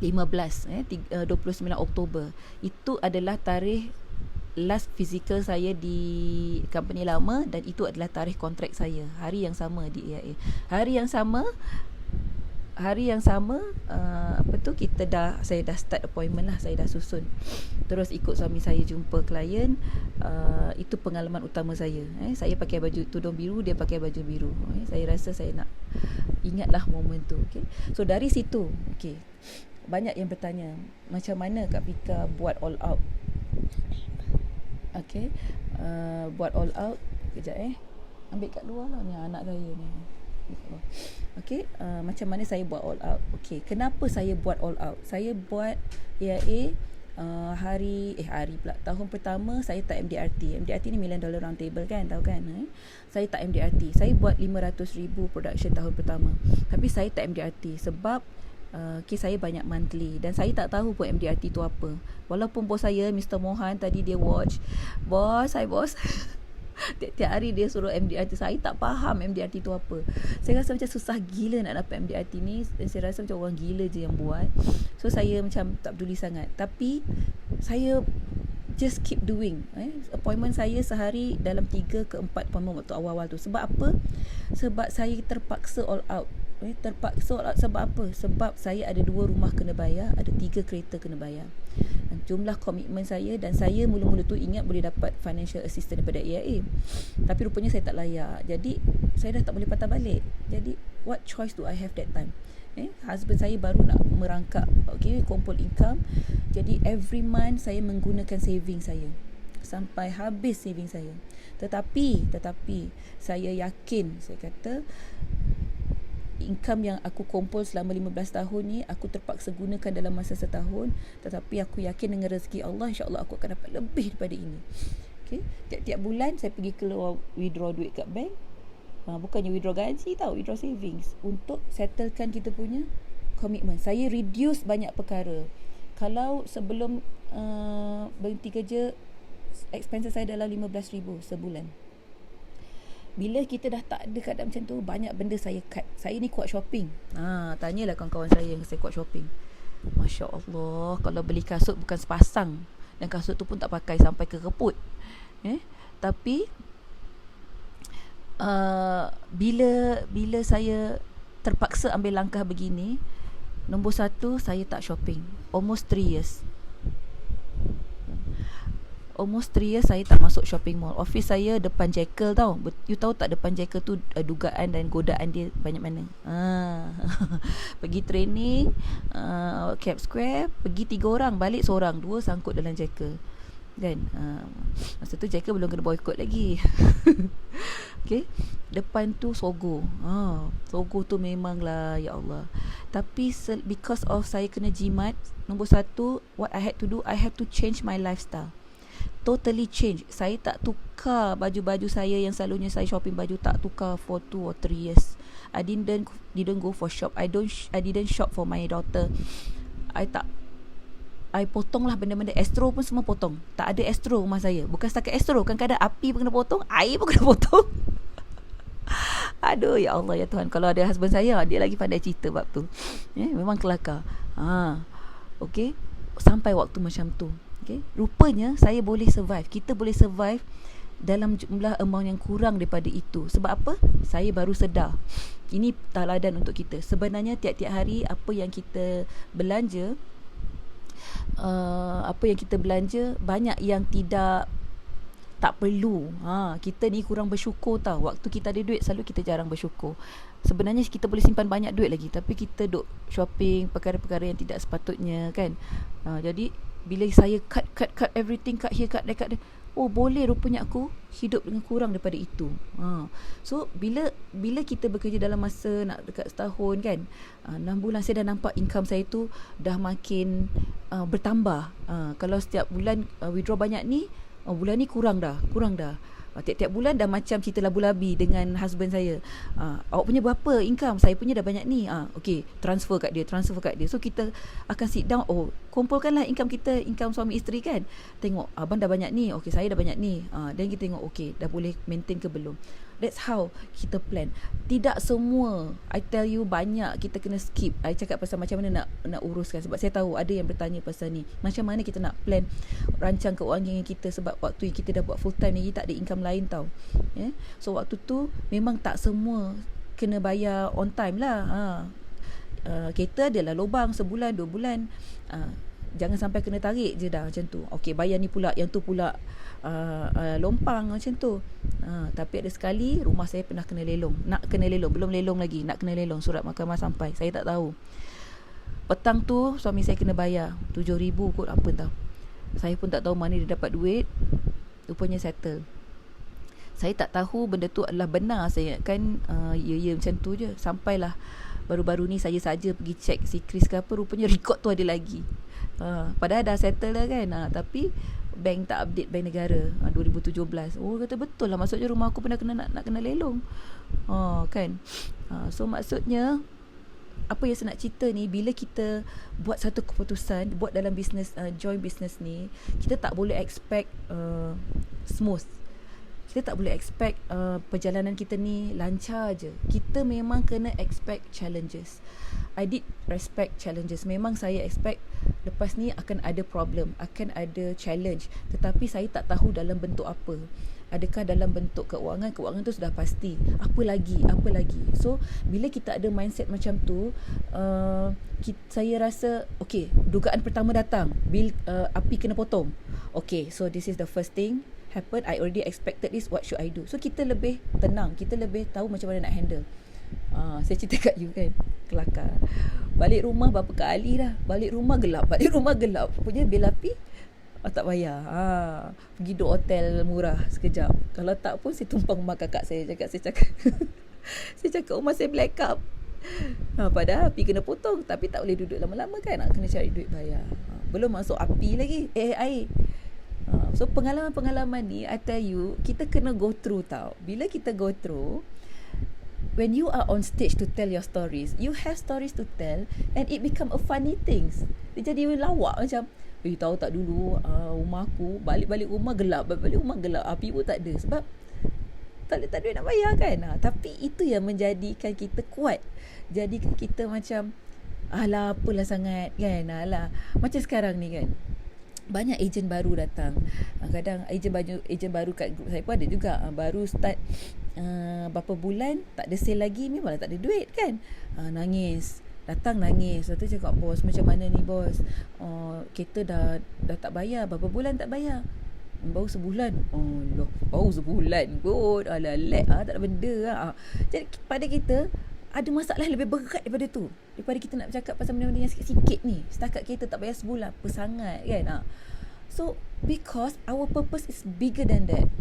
29 Oktober. Itu adalah tarikh last physical saya di company lama, dan itu adalah tarikh kontrak saya. Hari yang sama di AIA. Hari yang sama saya dah start appointment lah. Saya dah susun, terus ikut suami saya jumpa klien. Itu pengalaman utama saya. Saya pakai baju tudung biru, dia pakai baju biru. Saya rasa saya nak ingatlah momen tu. Okay? So dari situ, okay, banyak yang bertanya, macam mana Kak Fika buat all out? Okay, buat all out. Kejap ambil kat luar lah ni anak saya ni. Okay, macam mana saya buat all out? Okay, kenapa saya buat all out? Saya buat AIA hari pula, tahun pertama saya tak MDRT. MDRT ni $1 million round table kan, tahu kan? Saya tak MDRT. Saya buat 500,000 production tahun pertama, tapi saya tak MDRT sebab kes saya banyak monthly dan saya tak tahu pun MDRT tu apa. Walaupun bos saya Mr. Mohan tadi dia watch, bos tiap-tiap hari dia suruh MDRT, saya tak faham MDRT tu apa. Saya rasa macam susah gila nak dapat MDRT ni, dan saya rasa macam orang gila je yang buat. So saya macam tak peduli sangat, tapi saya just keep doing. Appointment saya sehari dalam 3 ke 4 appointment waktu awal-awal tu. Sebab apa? Sebab saya terpaksa all out. Terpaksa all out sebab apa? Sebab saya ada 2 rumah kena bayar, ada 3 kereta kena bayar. Jumlah komitmen saya, dan saya mula-mula tu ingat boleh dapat financial assistance daripada AIA, tapi rupanya saya tak layak. Jadi saya dah tak boleh patah balik. Jadi what choice do I have that time? Husband saya baru nak merangkak, kumpul income. Jadi every month saya menggunakan saving saya sampai habis saving saya. Tetapi saya yakin, saya kata income yang aku kumpul selama 15 tahun ni aku terpaksa gunakan dalam masa setahun, tetapi aku yakin dengan rezeki Allah, insya-Allah aku akan dapat lebih daripada ini. Tiap-tiap bulan saya pergi keluar withdraw duit kat bank. Bukannya withdraw gaji tau, withdraw savings untuk settlekan kita punya komitmen. Saya reduce banyak perkara. Kalau sebelum berhenti kerja, expenses saya dalam 15,000 sebulan. Bila kita dah tak ada keadaan macam tu, banyak benda saya cut. Saya ni kuat shopping. Tanyalah kawan-kawan saya yang saya kuat shopping. Masya Allah, kalau beli kasut bukan sepasang, dan kasut tu pun tak pakai sampai ke keput. Tapi bila saya terpaksa ambil langkah begini, nombor 1, saya tak shopping. Almost 3 years saya tak masuk shopping mall. Office saya depan Jekyll tau. You tahu tak depan Jekyll tu dugaan dan godaan dia banyak mana? Pergi training, Cap Square, pergi 3 orang, balik seorang, 2 sangkut dalam Jekyll kan. Masa tu Jekyll belum kena boycott lagi. Depan tu Sogo. Sogo tu memanglah, ya Allah. Tapi because of saya kena jimat, nombor 1, what I had to do, I have to change my lifestyle. Totally change. Saya tak tukar baju-baju saya yang selalunya saya shopping baju, tak tukar for 2 or 3 years. I didn't go for shop. I didn't shop for my daughter. I potong lah benda-benda. Astro pun semua potong. Tak ada Astro rumah saya. Bukan setakat Astro, kadang-kadang api pun kena potong, air pun kena potong. Aduh, ya Allah, ya Tuhan. Kalau ada husband saya, dia lagi pandai cerita bab tu. Memang kelakar. Sampai waktu macam tu. Rupanya saya boleh survive. Kita boleh survive dalam jumlah amount yang kurang daripada itu. Sebab apa? Saya baru sedar. Ini teladan untuk kita. Sebenarnya tiap-tiap hari apa yang kita belanja, banyak yang tak perlu. Kita ni kurang bersyukur tau. Waktu kita ada duit, selalu kita jarang bersyukur. Sebenarnya kita boleh simpan banyak duit lagi, tapi kita duk shopping perkara-perkara yang tidak sepatutnya kan. Jadi bila saya cut everything, cut here, cut there, boleh rupanya aku hidup dengan kurang daripada itu. So bila kita bekerja dalam masa nak dekat setahun kan, 6 bulan, saya dah nampak income saya tu dah makin bertambah. Kalau setiap bulan withdraw banyak ni, bulan ni kurang dah. Tiap-tiap bulan dah macam cerita labu-labi dengan husband saya. Awak punya berapa income? Saya punya dah banyak ni. Transfer kat dia. So kita akan sit down, kumpulkanlah income kita, income suami isteri kan. Tengok abang dah banyak ni, saya dah banyak ni. Dan kita tengok dah boleh maintain ke belum. That's how kita plan. Tidak semua, I tell you, banyak kita kena skip. I cakap pasal macam mana nak uruskan, sebab saya tahu ada yang bertanya pasal ni. Macam mana kita nak plan, rancang keuangan kita, sebab waktu kita dah buat full time ni tak ada income lain tau. So waktu tu memang tak semua kena bayar on time lah. Kereta adalah lubang sebulan 2 bulan. Jangan sampai kena tarik je dah macam tu. Bayar ni pula, yang tu pula lompang macam tu. Tapi ada sekali rumah saya pernah kena lelong. Belum lelong lagi, nak kena lelong, surat mahkamah sampai. Saya tak tahu. Petang tu suami saya kena bayar 7,000 kot, apa tahu. Saya pun tak tahu mana dia dapat duit. Rupanya settle. Saya tak tahu benda tu adalah benar. Saya kan ya macam tu je. Sampailah baru-baru ni saya saja pergi check si Chris ke apa, rupanya rekod tu ada lagi. Padahal dah settle dah kan. Tapi bank tak update, bank negara 2017. Oh, kata betul lah, maksudnya rumah aku pernah nak kena lelong. Kan. So maksudnya apa yang saya nak cerita ni, bila kita buat satu keputusan, buat dalam business, join business ni, kita tak boleh expect smooth. Kita tak boleh expect perjalanan kita ni lancar je. Kita memang kena expect challenges. I did respect challenges. Memang saya expect lepas ni akan ada problem, akan ada challenge. Tetapi saya tak tahu dalam bentuk apa. Adakah dalam bentuk keuangan? Keuangan tu sudah pasti. Apa lagi? So, bila kita ada mindset macam tu, saya rasa, okay, dugaan pertama datang. Bil api kena potong. Okay, so this is the first thing happen. I already expected this. What should I do? So, kita lebih tenang. Kita lebih tahu macam mana nak handle. Saya cerita kat you kan, kelakar. Balik rumah berapa kali dah. Balik rumah gelap. Punya bil api tak bayar. Pergi duduk hotel murah sekejap. Kalau tak pun saya tumpang rumah kakak saya. Saya cakap rumah saya blackout. Padahal api kena potong, tapi tak boleh duduk lama-lama kan. Kena cari duit bayar. Belum masuk api lagi, air. So pengalaman-pengalaman ni, I tell you, kita kena go through tau. Bila kita go through, when you are on stage to tell your stories, you have stories to tell, and it become a funny things. Dia jadi lawak macam, tahu tak dulu rumah aku balik rumah gelap, api pun tak ada sebab tak ada duit nak bayar kan. Tapi itu yang menjadikan kita kuat, jadikan kita macam alah apalah sangat kan. Macam sekarang ni kan, banyak ejen baru datang. Kadang ejen baru kat grup saya pun ada juga, baru start berapa bulan tak ada sale lagi, memang tak ada duit kan. Nangis. Satu cakap, bos macam mana ni bos, kereta dah tak bayar, berapa bulan tak bayar? Baru sebulan. Baru sebulan kot. Alah lag, tak ada benda. Jadi pada kita ada masalah lebih berat daripada tu, daripada kita nak bercakap pasal benda-benda yang sikit-sikit ni. Setakat kereta tak bayar sebulan, apa sangat kan. So because our purpose is bigger than that.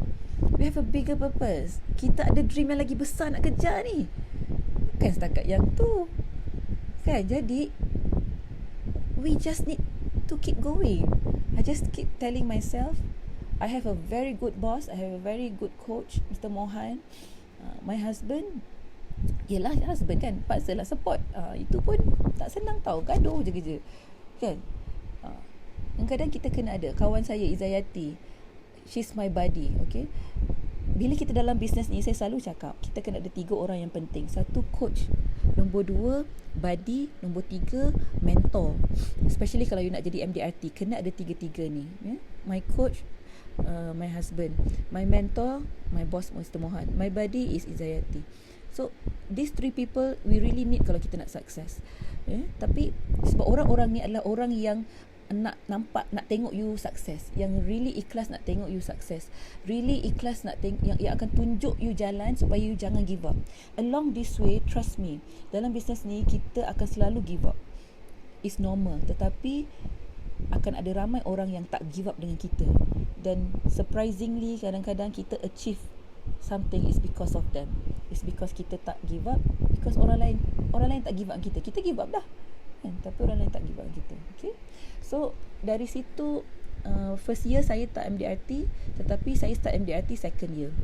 We have a bigger purpose. Kita ada dream yang lagi besar nak kejar ni, bukan setakat yang tu kan. Jadi we just need to keep going. I just keep telling myself, I have a very good boss, I have a very good coach, Mr. Mohan. My husband, yelah husband kan, paksalah support. Itu pun tak senang tau, gaduh je kerja kan. Kadang-kadang kita kena ada. Kawan saya Izayati, she's my buddy, okay. Bila kita dalam bisnes ni, saya selalu cakap, kita kena ada 3 orang yang penting. 1, coach. Nombor 2, buddy. Nombor 3, mentor. Especially kalau you nak jadi MDRT, kena ada 3-3 ni, yeah? My coach, my husband, my mentor, my boss Mr. Mohan, my buddy is Izayati. So these 3 people we really need kalau kita nak sukses, yeah? Tapi sebab orang-orang ni adalah orang yang nak tengok you sukses, yang really ikhlas nak tengok you sukses, really ikhlas nak yang akan tunjuk you jalan supaya you jangan give up. Along this way, trust me, dalam bisnes ni kita akan selalu give up, it's normal. Tetapi akan ada ramai orang yang tak give up dengan kita, dan surprisingly kadang-kadang kita achieve something is because of them. It's because kita tak give up, because orang lain tak give up kita give up dah kan? Tapi orang lain tak give up kita. Okay, so dari situ first year saya tak MDRT, tetapi saya start MDRT second year.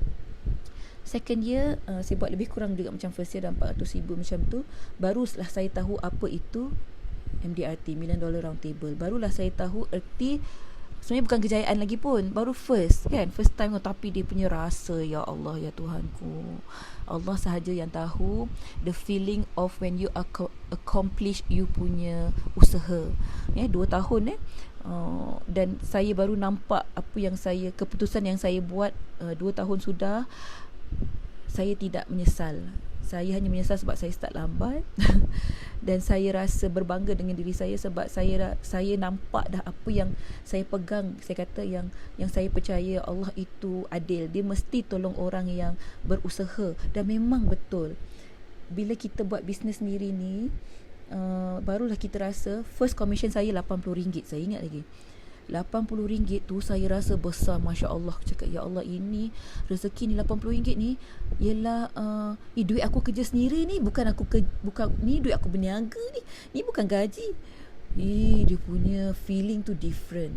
Saya buat lebih kurang juga macam first year, dah 400,000 macam tu. Barulah saya tahu apa itu MDRT, $1 million Round Table. Barulah saya tahu erti, sebenarnya bukan kejayaan lagi pun, baru first time. Tapi dia punya rasa, ya Allah, ya Tuhanku, Allah sahaja yang tahu the feeling of when you accomplish you punya usaha. 2 tahun dan saya baru nampak apa yang keputusan yang saya buat 2 tahun sudah. Saya tidak menyesal. Saya hanya menyesal sebab saya start lambat dan saya rasa berbangga dengan diri saya sebab saya nampak dah apa yang saya pegang. Saya kata yang saya percaya, Allah itu adil, dia mesti tolong orang yang berusaha. Dan memang betul, bila kita buat bisnes sendiri ni, barulah kita rasa first commission saya RM80. Saya ingat lagi, RM80 tu saya rasa besar, Masya Allah. Cakap, ya Allah, ini rezeki ni RM80 ni ialah ni duit aku kerja sendiri ni, bukan ni duit aku berniaga ni bukan gaji. dia punya feeling tu different.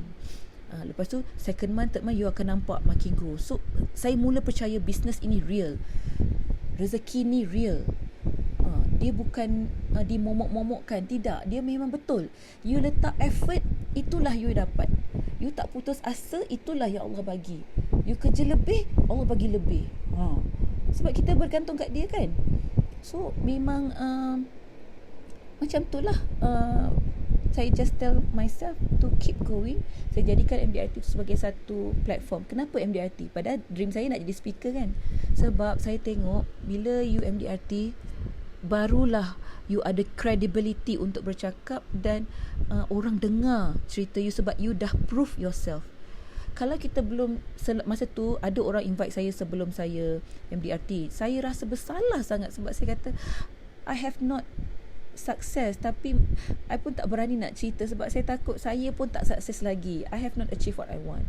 Lepas tu second month, third month, you akan nampak makin grow. So saya mula percaya business ini real, rezeki ni real. Dia bukan dimomok-momokkan. Tidak, dia memang betul. You letak effort, itulah you dapat. You tak putus asa, itulah yang Allah bagi. You kerja lebih, Allah bagi lebih. Sebab kita bergantung kat dia kan. So memang macam tu lah. Saya just tell myself to keep going. Saya jadikan MDRT sebagai satu platform. Kenapa MDRT? Padahal dream saya nak jadi speaker kan. Sebab saya tengok bila you MDRT, barulah you ada credibility untuk bercakap dan orang dengar cerita you sebab you dah prove yourself. Kalau kita belum, masa tu ada orang invite saya sebelum saya MDRT, saya rasa bersalah sangat sebab saya kata I have not success, tapi I pun tak berani nak cerita sebab saya takut saya pun tak sukses lagi. I have not achieved what I want.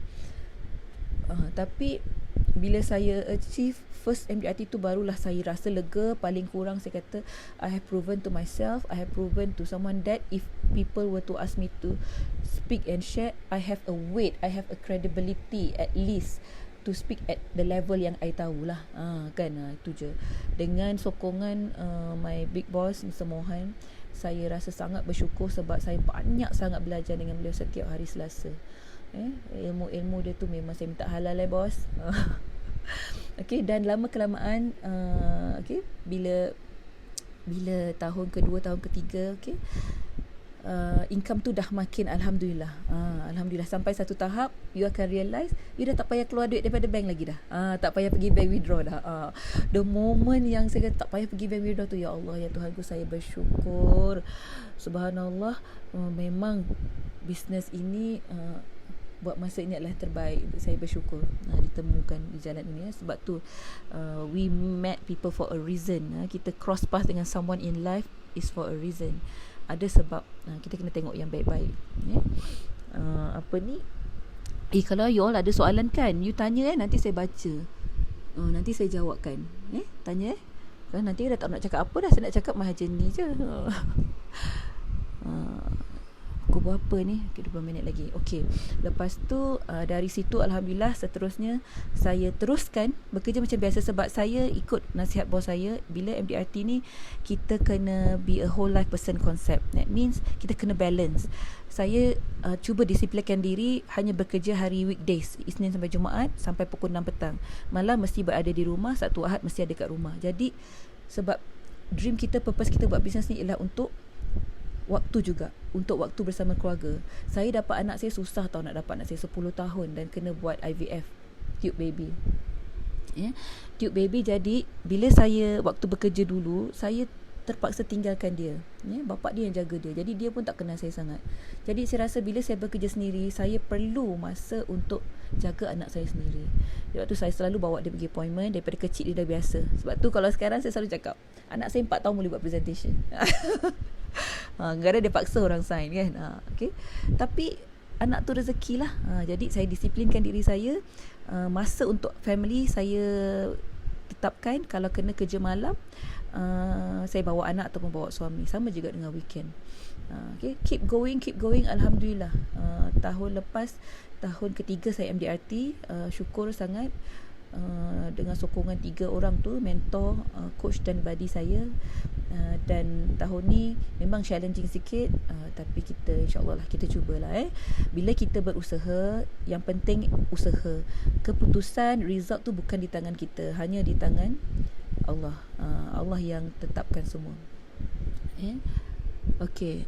Tapi bila saya achieve first MDRT tu, barulah saya rasa lega. Paling kurang saya kata I have proven to myself, I have proven to someone that if people were to ask me to speak and share, I have a weight, I have a credibility at least to speak at the level yang I tahulah. Itu je. Dengan sokongan my big boss Mr. Mohan, saya rasa sangat bersyukur sebab saya banyak sangat belajar dengan beliau setiap hari Selasa. Ilmu-ilmu dia tu memang saya minta halal bos. Okay, dan lama kelamaan bila tahun kedua, tahun ketiga, income tu dah makin Alhamdulillah. Alhamdulillah, sampai satu tahap you akan realise you dah tak payah keluar duit daripada bank lagi dah. Tak payah pergi bank withdraw dah. The moment yang saya kata tak payah pergi bank withdraw tu, ya Allah, ya Tuhanku, saya bersyukur. Subhanallah, memang bisnes ini buat masa ini adalah terbaik. Saya bersyukur ditemukan di jalan ini. Sebab tu we met people for a reason. Kita cross path dengan someone in life is for a reason. Ada sebab. Kita kena tengok yang baik-baik. Kalau you all ada soalan kan, you tanya nanti saya baca. Nanti saya jawabkan. Tanya nanti dah tak nak cakap apa dah. Saya nak cakap Mahajan ni je. Pukul berapa ni? 20 minit lagi. Lepas tu dari situ Alhamdulillah, seterusnya saya teruskan bekerja macam biasa sebab saya ikut nasihat bos saya. Bila MDRT ni, kita kena be a whole life person concept. That means kita kena balance. Saya cuba disiplinkan diri hanya bekerja hari weekdays, Isnin sampai Jumaat sampai pukul 6 petang. Malam mesti berada di rumah, Sabtu Ahad mesti ada kat rumah. Jadi sebab dream kita, purpose kita buat bisnes ni ialah untuk waktu juga, untuk waktu bersama keluarga. Saya dapat anak saya susah tau, nak dapat anak saya 10 tahun dan kena buat IVF, tube baby. Tube baby. Jadi bila saya waktu bekerja dulu, saya terpaksa tinggalkan dia. Bapak dia yang jaga dia. Jadi dia pun tak kenal saya sangat. Jadi saya rasa bila saya bekerja sendiri, saya perlu masa untuk jaga anak saya sendiri. Sebab tu saya selalu bawa dia pergi appointment. Daripada kecil dia dah biasa. Sebab tu kalau sekarang saya selalu cakap, anak saya 4 tahun boleh buat presentation. Kadang dia paksa orang sign kan. Tapi anak tu rezeki lah. Jadi saya disiplinkan diri saya. Masa untuk family saya tetapkan. Kalau kena kerja malam, saya bawa anak ataupun bawa suami. Sama juga dengan weekend. Keep going. Alhamdulillah. Tahun lepas, tahun ketiga saya MDRT, syukur sangat. Dengan sokongan 3 orang tu, mentor, coach dan buddy saya. Dan tahun ni memang challenging sikit, tapi kita insyaAllah lah, kita cubalah. Bila kita berusaha, yang penting usaha. Keputusan, result tu bukan di tangan kita, hanya di tangan Allah. Allah yang tetapkan semua.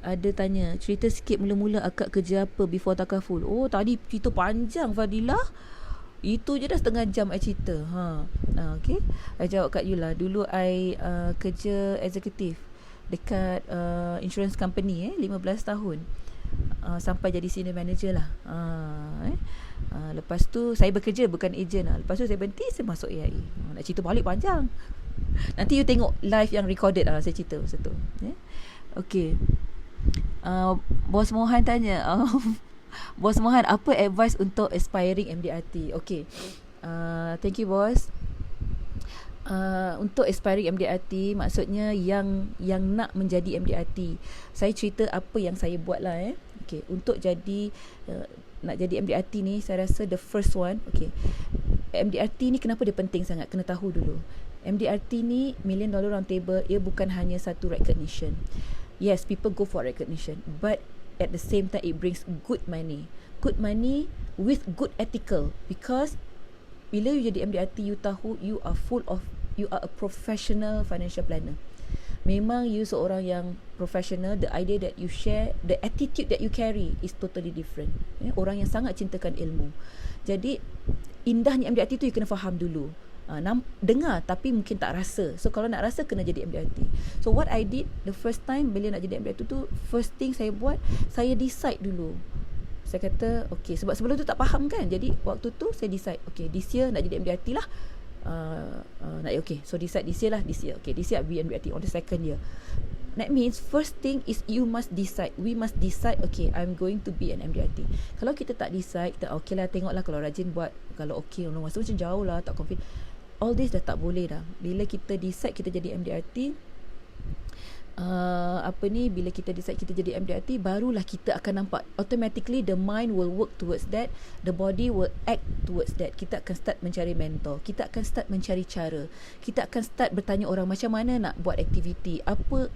Ada tanya, cerita sikit mula-mula akak kerja apa before takaful. Tadi cerita panjang Fadilah. Itu je dah setengah jam I cerita. I jawab kat you lah. Dulu I kerja eksekutif dekat insurance company 15 tahun. Sampai jadi senior manager lah. Lepas tu saya bekerja bukan ejen lah. Lepas tu saya berhenti, saya masuk AIA. Nak cerita balik panjang. Nanti you tengok live yang recorded lah saya cerita masa tu. Bos Mohan tanya, Bos Mohan, apa advice untuk aspiring MDRT? Thank you bos. untuk aspiring MDRT, maksudnya yang nak menjadi MDRT. Saya cerita apa yang saya buat lah. Okay, untuk jadi nak jadi MDRT ni, saya rasa the first one, okay, MDRT ni kenapa dia penting sangat, kena tahu dulu. MDRT ni $1 million round table, ia bukan hanya satu recognition. Yes, people go for recognition, but at the same time it brings good money with good ethical, because bila you jadi MDRT, you tahu you are a professional financial planner. Memang you seorang yang professional. The idea that you share, the attitude that you carry is totally different. Orang yang sangat cintakan ilmu. Jadi indahnya MDRT tu you kena faham dulu. Dengar tapi mungkin tak rasa. So kalau nak rasa, kena jadi MDRT. So what I did the first time bila nak jadi MDRT tu, first thing saya buat, saya decide dulu. Saya kata okay, sebab sebelum tu tak faham kan. Jadi waktu tu saya decide, okay, this year nak jadi MDRT lah. Okay, so decide this year. Okay, this year I'll be MDRT on the second year. That means first thing is you must decide. We must decide, okay, I'm going to be an MDRT. Kalau kita tak decide, kita okay lah, tengoklah kalau rajin buat, kalau okay, masa macam jauh lah, tak confident. All this dah tak boleh dah. Bila kita decide kita jadi MDRT, bila kita decide kita jadi MDRT, barulah kita akan nampak automatically the mind will work towards that, the body will act towards that. Kita akan start mencari mentor, kita akan start mencari cara, kita akan start bertanya orang macam mana nak buat aktiviti, apa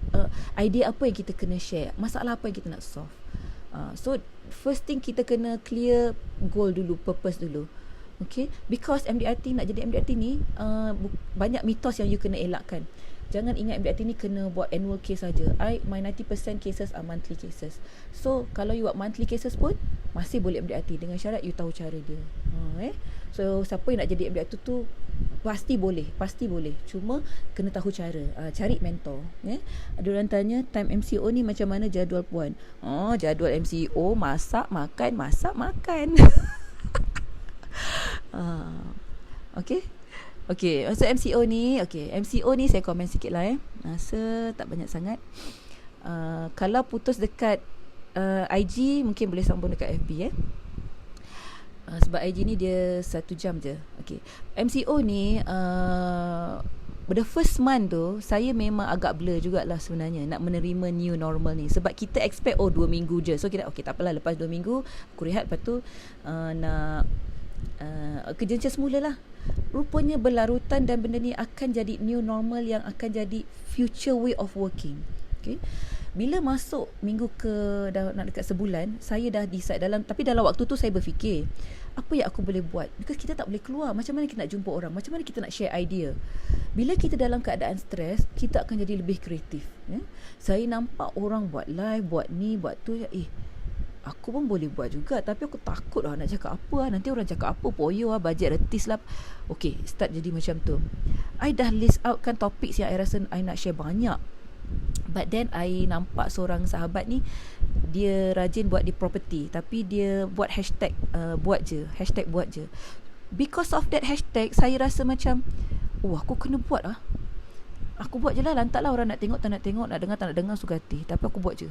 idea apa yang kita kena share, masalah apa yang kita nak solve. So first thing kita kena clear goal dulu, purpose dulu. Okay, because MDRT, nak jadi MDRT ni banyak mitos yang you kena elakkan. Jangan ingat MDRT ni kena buat annual case saja. My 90% cases are monthly cases. So kalau you buat monthly cases pun masih boleh MDRT, dengan syarat you tahu cara dia. So siapa yang nak jadi MDRT tu pasti boleh. Cuma kena tahu cara. Cari mentor. Ada orang tanya, time MCO ni macam mana jadual puan? Jadual MCO masak makan. Okay, so MCO ni, saya komen sikit lah rasa tak banyak sangat. Kalau putus dekat IG, mungkin boleh sambung dekat FB sebab IG ni dia 1 jam je. Okay, MCO ni the first month tu saya memang agak blur jugalah sebenarnya nak menerima new normal ni, sebab kita expect 2 minggu je. So kita okay, tak apalah, lepas 2 minggu aku rehat, lepas tu nak kerja macam semula lah. Rupanya berlarutan, dan benda ni akan jadi new normal yang akan jadi future way of working. Okay, bila masuk minggu ke dah nak dekat sebulan, saya dah decide tapi dalam waktu tu saya berfikir, apa yang aku boleh buat, because kita tak boleh keluar. Macam mana kita nak jumpa orang, macam mana kita nak share idea. Bila kita dalam keadaan stres, kita akan jadi lebih kreatif. Saya nampak orang buat live, buat ni, buat tu, aku pun boleh buat juga, tapi aku takut lah nak cakap apa lah. Nanti orang cakap apa, poyo lah, bajet retis lah. Okay, start jadi macam tu. I dah list out kan topik yang I rasa I nak share banyak. But then I nampak seorang sahabat ni, dia rajin buat di property, tapi dia buat hashtag buat je. Because of that hashtag, saya rasa macam aku kena buat lah. Aku buat je lah, lantak lah orang nak tengok, tak nak tengok, nak dengar, tak nak dengar, suka hati. Tapi aku buat je.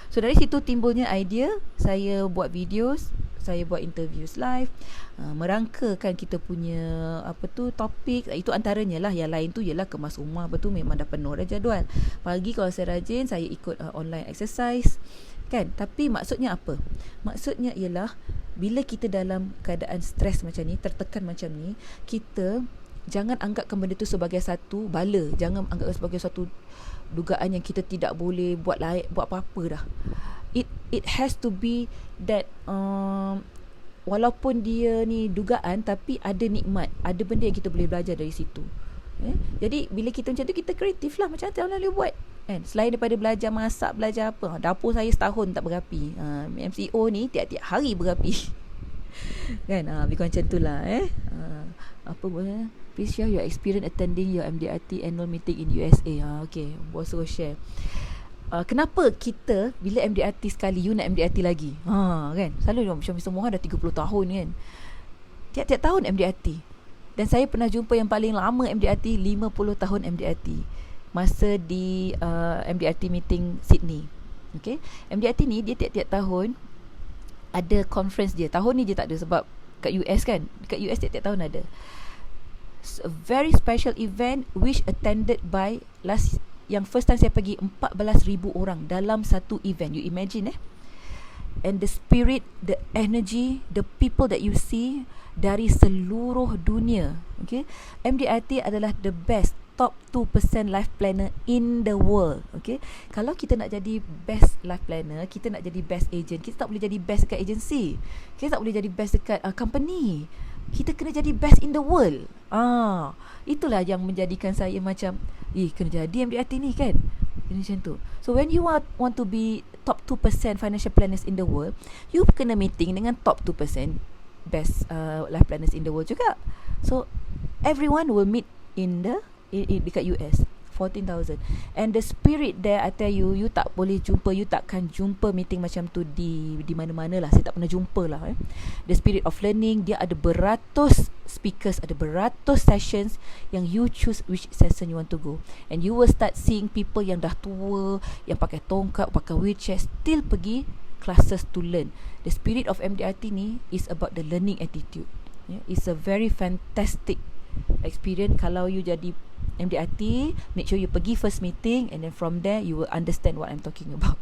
So dari situ timbulnya idea, saya buat videos, saya buat interviews live, merangkakan kita punya topik. Itu antaranya lah. Yang lain tu ialah kemas rumah, betul, memang dah penuh dah jadual. Pagi kalau saya rajin, saya ikut online exercise kan. Tapi maksudnya apa? Maksudnya ialah bila kita dalam keadaan stres macam ni, tertekan macam ni, kita jangan anggapkan benda tu sebagai satu bala. Jangan anggap sebagai satu dugaan yang kita tidak boleh buat apa-apa dah. It has to be that walaupun dia ni dugaan, tapi ada nikmat, ada benda yang kita boleh belajar dari situ. Jadi bila kita macam tu, kita kreatif lah. Macam mana boleh buat kan? Selain daripada belajar masak, belajar apa, dapur saya setahun tak berapi. MCO ni tiap-tiap hari berapi. Kan, lebih macam tu lah. Apa boleh, please share your experience attending your MDRT annual meeting in USA. Okay, bos suruh share. Kenapa kita bila MDRT sekali, you nak MDRT lagi? Kan, selalu macam semua dah 30 tahun kan, tiap-tiap tahun MDRT. Dan saya pernah jumpa yang paling lama MDRT 50 tahun MDRT, masa di MDRT meeting Sydney. Okay, MDRT ni dia tiap-tiap tahun ada conference dia. Tahun ni je tak ada, sebab kat US kan, kat US tiap-tiap tahun ada. a very special event which attended by yang first time saya pergi 14,000 orang dalam satu event. You imagine and the spirit, the energy, the people that you see dari seluruh dunia. Okay, MDRT adalah the best top 2% life planner in the world. Okay, kalau kita nak jadi best life planner, kita nak jadi best agent, kita tak boleh jadi best dekat agency, kita tak boleh jadi best dekat company, kita kena jadi best in the world. Itulah yang menjadikan saya macam kena jadi MDRT ni kan, macam tu. So when you want to be top 2% financial planners in the world, you kena meeting dengan top 2% best life planners in the world juga. So everyone will meet in dekat US 14,000, and the spirit there, I tell you, you tak boleh jumpa, you takkan jumpa meeting macam tu di mana-mana lah. Saya tak pernah jumpa lah. The spirit of learning, dia ada beratus speakers, ada beratus sessions, yang you choose which session you want to go, and you will start seeing people yang dah tua, yang pakai tongkat, pakai wheelchair, still pergi classes to learn. The spirit of MDRT ni is about the learning attitude. It's a very fantastic experience. Kalau you jadi MDRT, make sure you pergi first meeting, and then from there you will understand what I'm talking about.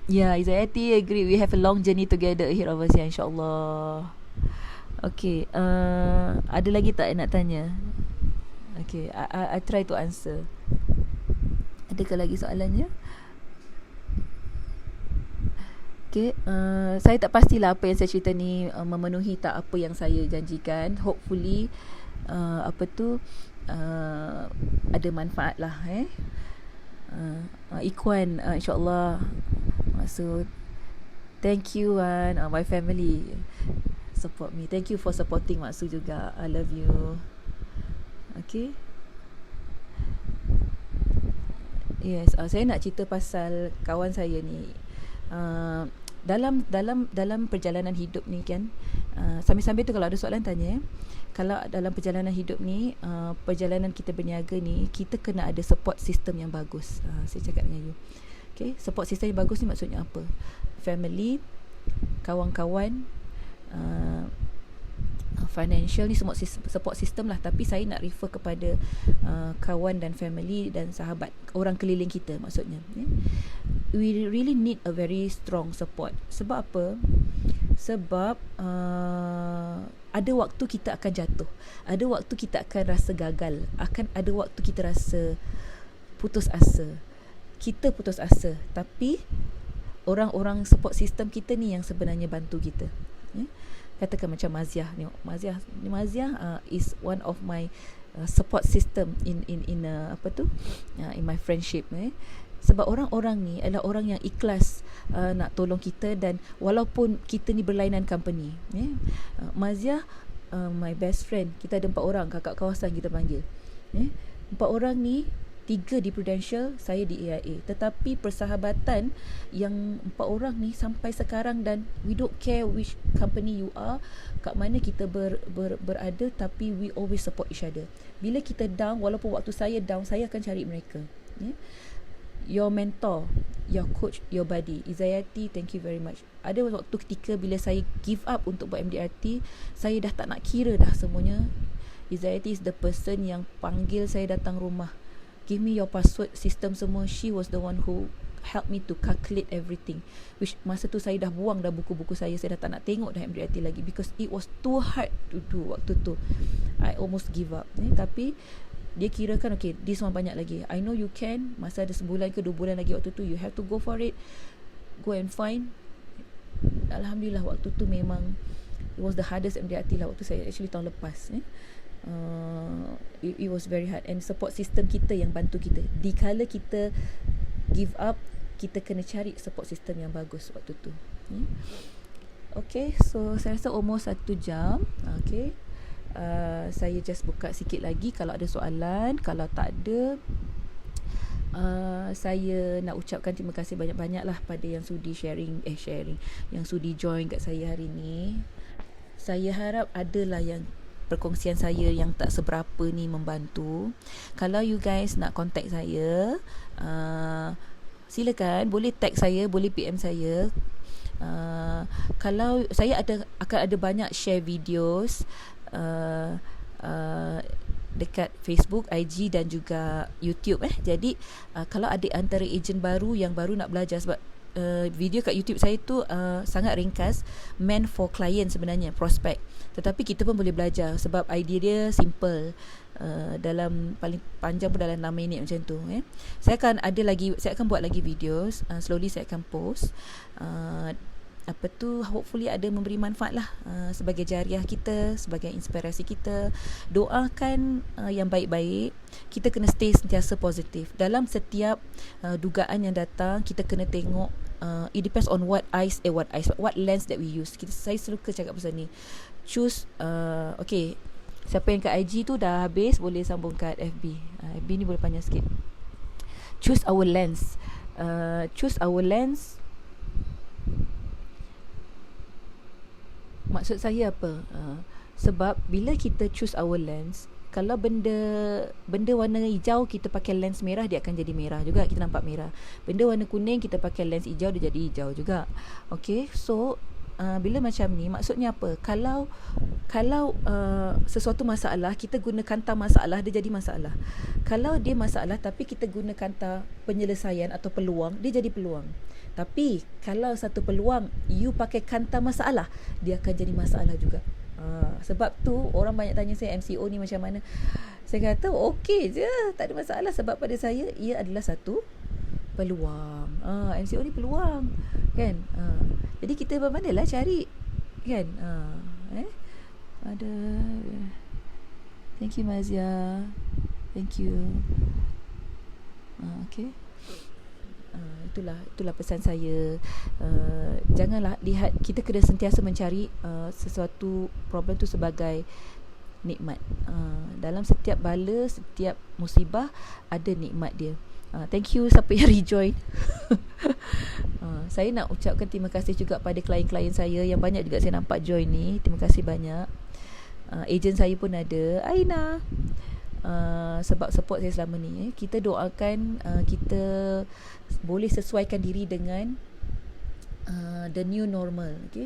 Yeah, Izzayati agree. We have a long journey together ahead of us, ya, insyaAllah. Okay, ada lagi tak nak tanya? Okay, I try to answer. Adakah lagi soalannya? Okay, saya tak pastilah apa yang saya cerita ni memenuhi tak apa yang saya janjikan. Hopefully ada manfaat lah. Ikhwan, insyaAllah. So thank you my family support me. Thank you for supporting Mak Su juga. I love you. Okay. Yes, saya nak cerita pasal kawan saya ni. Dalam perjalanan hidup ni kan, sambil-sambil tu kalau ada soalan tanya. Kalau dalam perjalanan hidup ni, perjalanan kita berniaga ni, kita kena ada support system yang bagus. Saya cakap dengan you. Okay, support system yang bagus ni maksudnya apa? Family, kawan-kawan, financial ni semua support system lah. Tapi saya nak refer kepada kawan dan family dan sahabat, orang keliling kita maksudnya. We really need a very strong support. Sebab apa? Sebab ada waktu kita akan jatuh, ada waktu kita akan rasa gagal, akan ada waktu kita rasa putus asa. Kita putus asa, tapi orang-orang support system kita ni yang sebenarnya bantu kita. Katakan macam Maziah ni. Maziah is one of my support system in my friendship. Sebab orang-orang ni adalah orang yang ikhlas nak tolong kita, dan walaupun kita ni berlainan company. Maziah my best friend. Kita ada 4 orang, kakak kawasan kita panggil. 4 orang ni, 3 di Prudential, saya di AIA. Tetapi persahabatan yang 4 orang ni sampai sekarang, dan we don't care which company you are, kat mana kita berada, tapi we always support each other. Bila kita down, walaupun waktu saya down, saya akan cari mereka. Your mentor, your coach, your buddy. Izzayati, thank you very much. Ada waktu ketika bila saya give up untuk buat MDRT, saya dah tak nak kira dah semuanya. Izzayati is the person yang panggil saya datang rumah, give me your password, sistem semua. She was the one who helped me to calculate everything, which masa tu saya dah buang dah buku-buku saya dah tak nak tengok dah MDRT lagi, because it was too hard to do waktu tu. I almost give up. Tapi dia kirakan, okay, this one banyak lagi, I know you can. Masa ada sebulan ke 2 bulan lagi waktu tu, you have to go for it, go and find. Alhamdulillah waktu tu memang it was the hardest MDRT lah waktu saya actually tahun lepas. It was very hard, and support system kita yang bantu kita. Di kala kita give up, kita kena cari support system yang bagus waktu tu. Okay, so saya rasa almost 1 jam. Okay, saya just buka sikit lagi kalau ada soalan. Kalau tak ada, saya nak ucapkan terima kasih banyak-banyak lah pada yang sudi sharing, yang sudi join kat saya hari ni. Saya harap adalah yang perkongsian saya yang tak seberapa ni membantu. Kalau you guys nak contact saya, silakan, boleh tag saya, boleh PM saya. Kalau saya akan ada banyak share videos dekat Facebook, IG dan juga YouTube Jadi kalau ada antara ejen baru yang baru nak belajar, sebab video kat YouTube saya tu sangat ringkas, meant for client sebenarnya, prospect, tetapi kita pun boleh belajar sebab idea dia simple. Dalam paling panjang pun dalam 6 minit macam tu saya akan buat lagi videos, slowly saya akan post, hopefully ada memberi manfaat lah, sebagai jariah kita, sebagai inspirasi kita. Doakan yang baik-baik. Kita kena stay sentiasa positif dalam setiap dugaan yang datang. Kita kena tengok, it depends on what lens that we use. Saya suka cakap pasal ni. Choose okay, siapa yang kat IG tu dah habis, boleh sambung kat FB. FB ni boleh panjang sikit. Choose our lens. Maksud saya apa? Sebab bila kita choose our lens, kalau benda warna hijau kita pakai lens merah, dia akan jadi merah juga, kita nampak merah. Benda warna kuning kita pakai lens hijau, dia jadi hijau juga. Okay, so bila macam ni, maksudnya apa? Kalau sesuatu masalah, kita guna kanta masalah, dia jadi masalah. Kalau dia masalah tapi kita guna kanta penyelesaian atau peluang, dia jadi peluang. Tapi kalau satu peluang you pakai kanta masalah, dia akan jadi masalah juga. Sebab tu orang banyak tanya saya, MCO ni macam mana? Saya kata okey je, tak ada masalah, sebab pada saya ia adalah satu peluang. MCO ni peluang kan. Jadi kita pandailah cari kan. Ada. Thank you Mazia. Thank you. Okay. Itulah pesan saya. Janganlah lihat, kita kena sentiasa mencari sesuatu problem tu sebagai nikmat. Dalam setiap bala, setiap musibah ada nikmat dia. Thank you siapa yang rejoin. Saya nak ucapkan terima kasih juga pada klien-klien saya yang banyak juga saya nampak join ni. Terima kasih banyak. Ejen saya pun ada, Aina. Sebab support saya selama ni. Kita doakan kita boleh sesuaikan diri dengan the new normal. Okay,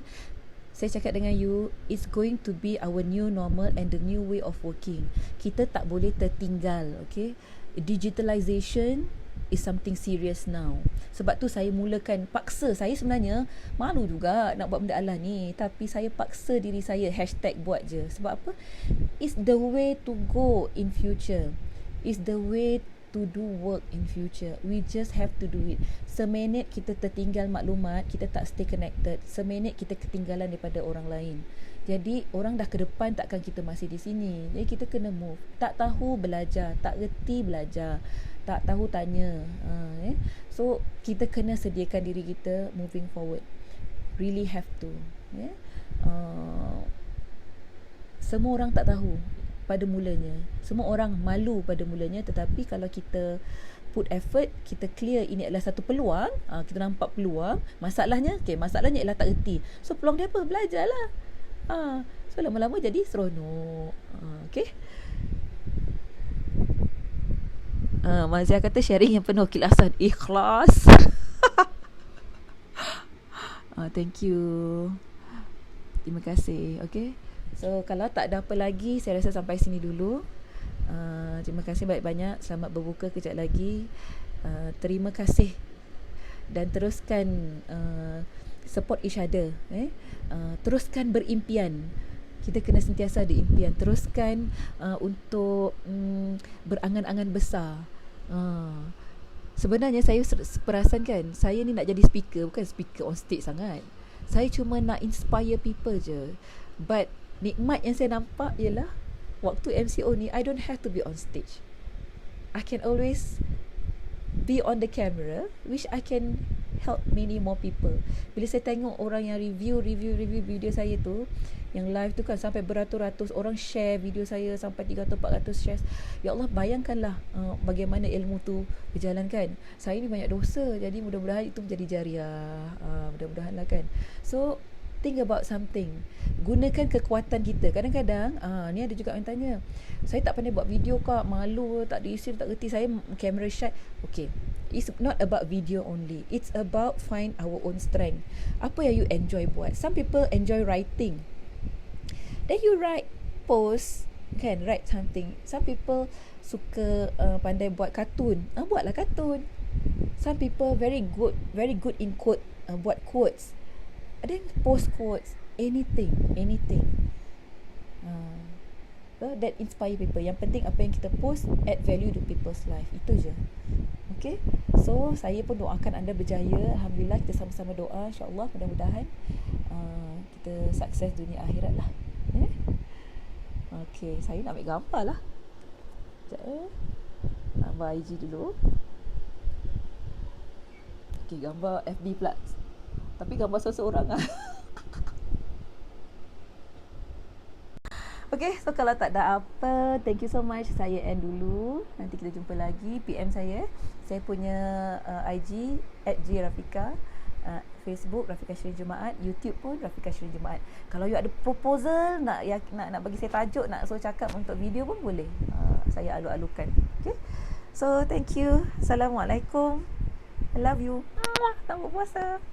saya cakap dengan you, it's going to be our new normal and the new way of working. Kita tak boleh tertinggal. Okay, digitalization is something serious now. Sebab tu saya mulakan, paksa. Saya sebenarnya malu juga nak buat benda Allah ni, tapi saya paksa diri saya, #buat je. Sebab apa? It's the way to go in future. It's the way to do work in future. We just have to do it. Seminit kita tertinggal maklumat, kita tak stay connected. Seminit kita ketinggalan daripada orang lain. Jadi orang dah ke depan, takkan kita masih di sini. Jadi kita kena move. Tak tahu belajar, tak reti belajar, tak tahu tanya. So kita kena sediakan diri kita moving forward. Really have to. Semua orang tak tahu pada mulanya. Semua orang malu pada mulanya, tetapi kalau kita put effort, kita clear ini adalah satu peluang, kita nampak peluang. Masalahnya ialah tak reti. So peluang dia apa? Belajarlah. So lama-lama jadi seronok. Okay. Mazia kata sharing yang penuh keikhlasan. Ikhlas. Thank you. Terima kasih. Okay. So kalau tak ada apa lagi, saya rasa sampai sini dulu. Terima kasih banyak-banyak. Selamat berbuka kejap lagi. Terima kasih. Dan teruskan support each other. Teruskan berimpian. Kita kena sentiasa ada impian. Teruskan untuk berangan-angan besar. Sebenarnya saya perasan kan, saya ni nak jadi speaker, bukan speaker on stage sangat. Saya cuma nak inspire people je. But nikmat yang saya nampak ialah waktu MCO ni, I don't have to be on stage. I can always be on the camera, which I can help many more people. Bila saya tengok orang yang review video saya tu, yang live tu kan, sampai beratus-ratus orang share video saya, sampai 300-400 shares. Ya Allah, bayangkanlah bagaimana ilmu tu berjalan kan. Saya ni banyak dosa, jadi mudah-mudahan itu menjadi jariah. Mudah-mudahan lah kan. So think about something. Gunakan kekuatan kita. Kadang-kadang ni ada juga yang tanya, saya tak pandai buat video kak, malu, tak ada isi, tak reti, saya camera shy. Okay, it's not about video only. It's about find our own strength. Apa yang you enjoy buat. Some people enjoy writing. Then you write. post, kan, write something. Some people suka pandai buat kartun, buatlah kartun. Some people very good in quote, buat quotes. Ada yang post quotes, anything. That inspire people. Yang penting apa yang kita post add value to people's life. Itu je. Okay. So saya pun doakan anda berjaya. Alhamdulillah, kita sama-sama doa, insyaAllah mudah-mudahan kita sukses dunia akhirat lah. Okay, saya nak ambil gambar lah. Sekejap gambar IG dulu. Okay, gambar FB pula. Tapi gambar seseorang lah. Okay, so kalau tak ada apa, thank you so much. Saya end dulu. Nanti kita jumpa lagi. PM saya. Saya punya IG @jrafika, Facebook Rafika Shirin Jumaat, YouTube pun Rafika Shirin Jumaat. Kalau you ada proposal nak bagi saya tajuk, nak suruh cakap untuk video pun boleh. Saya alu-alukan. Okay. So thank you. Assalamualaikum. I love you. Selamat puasa.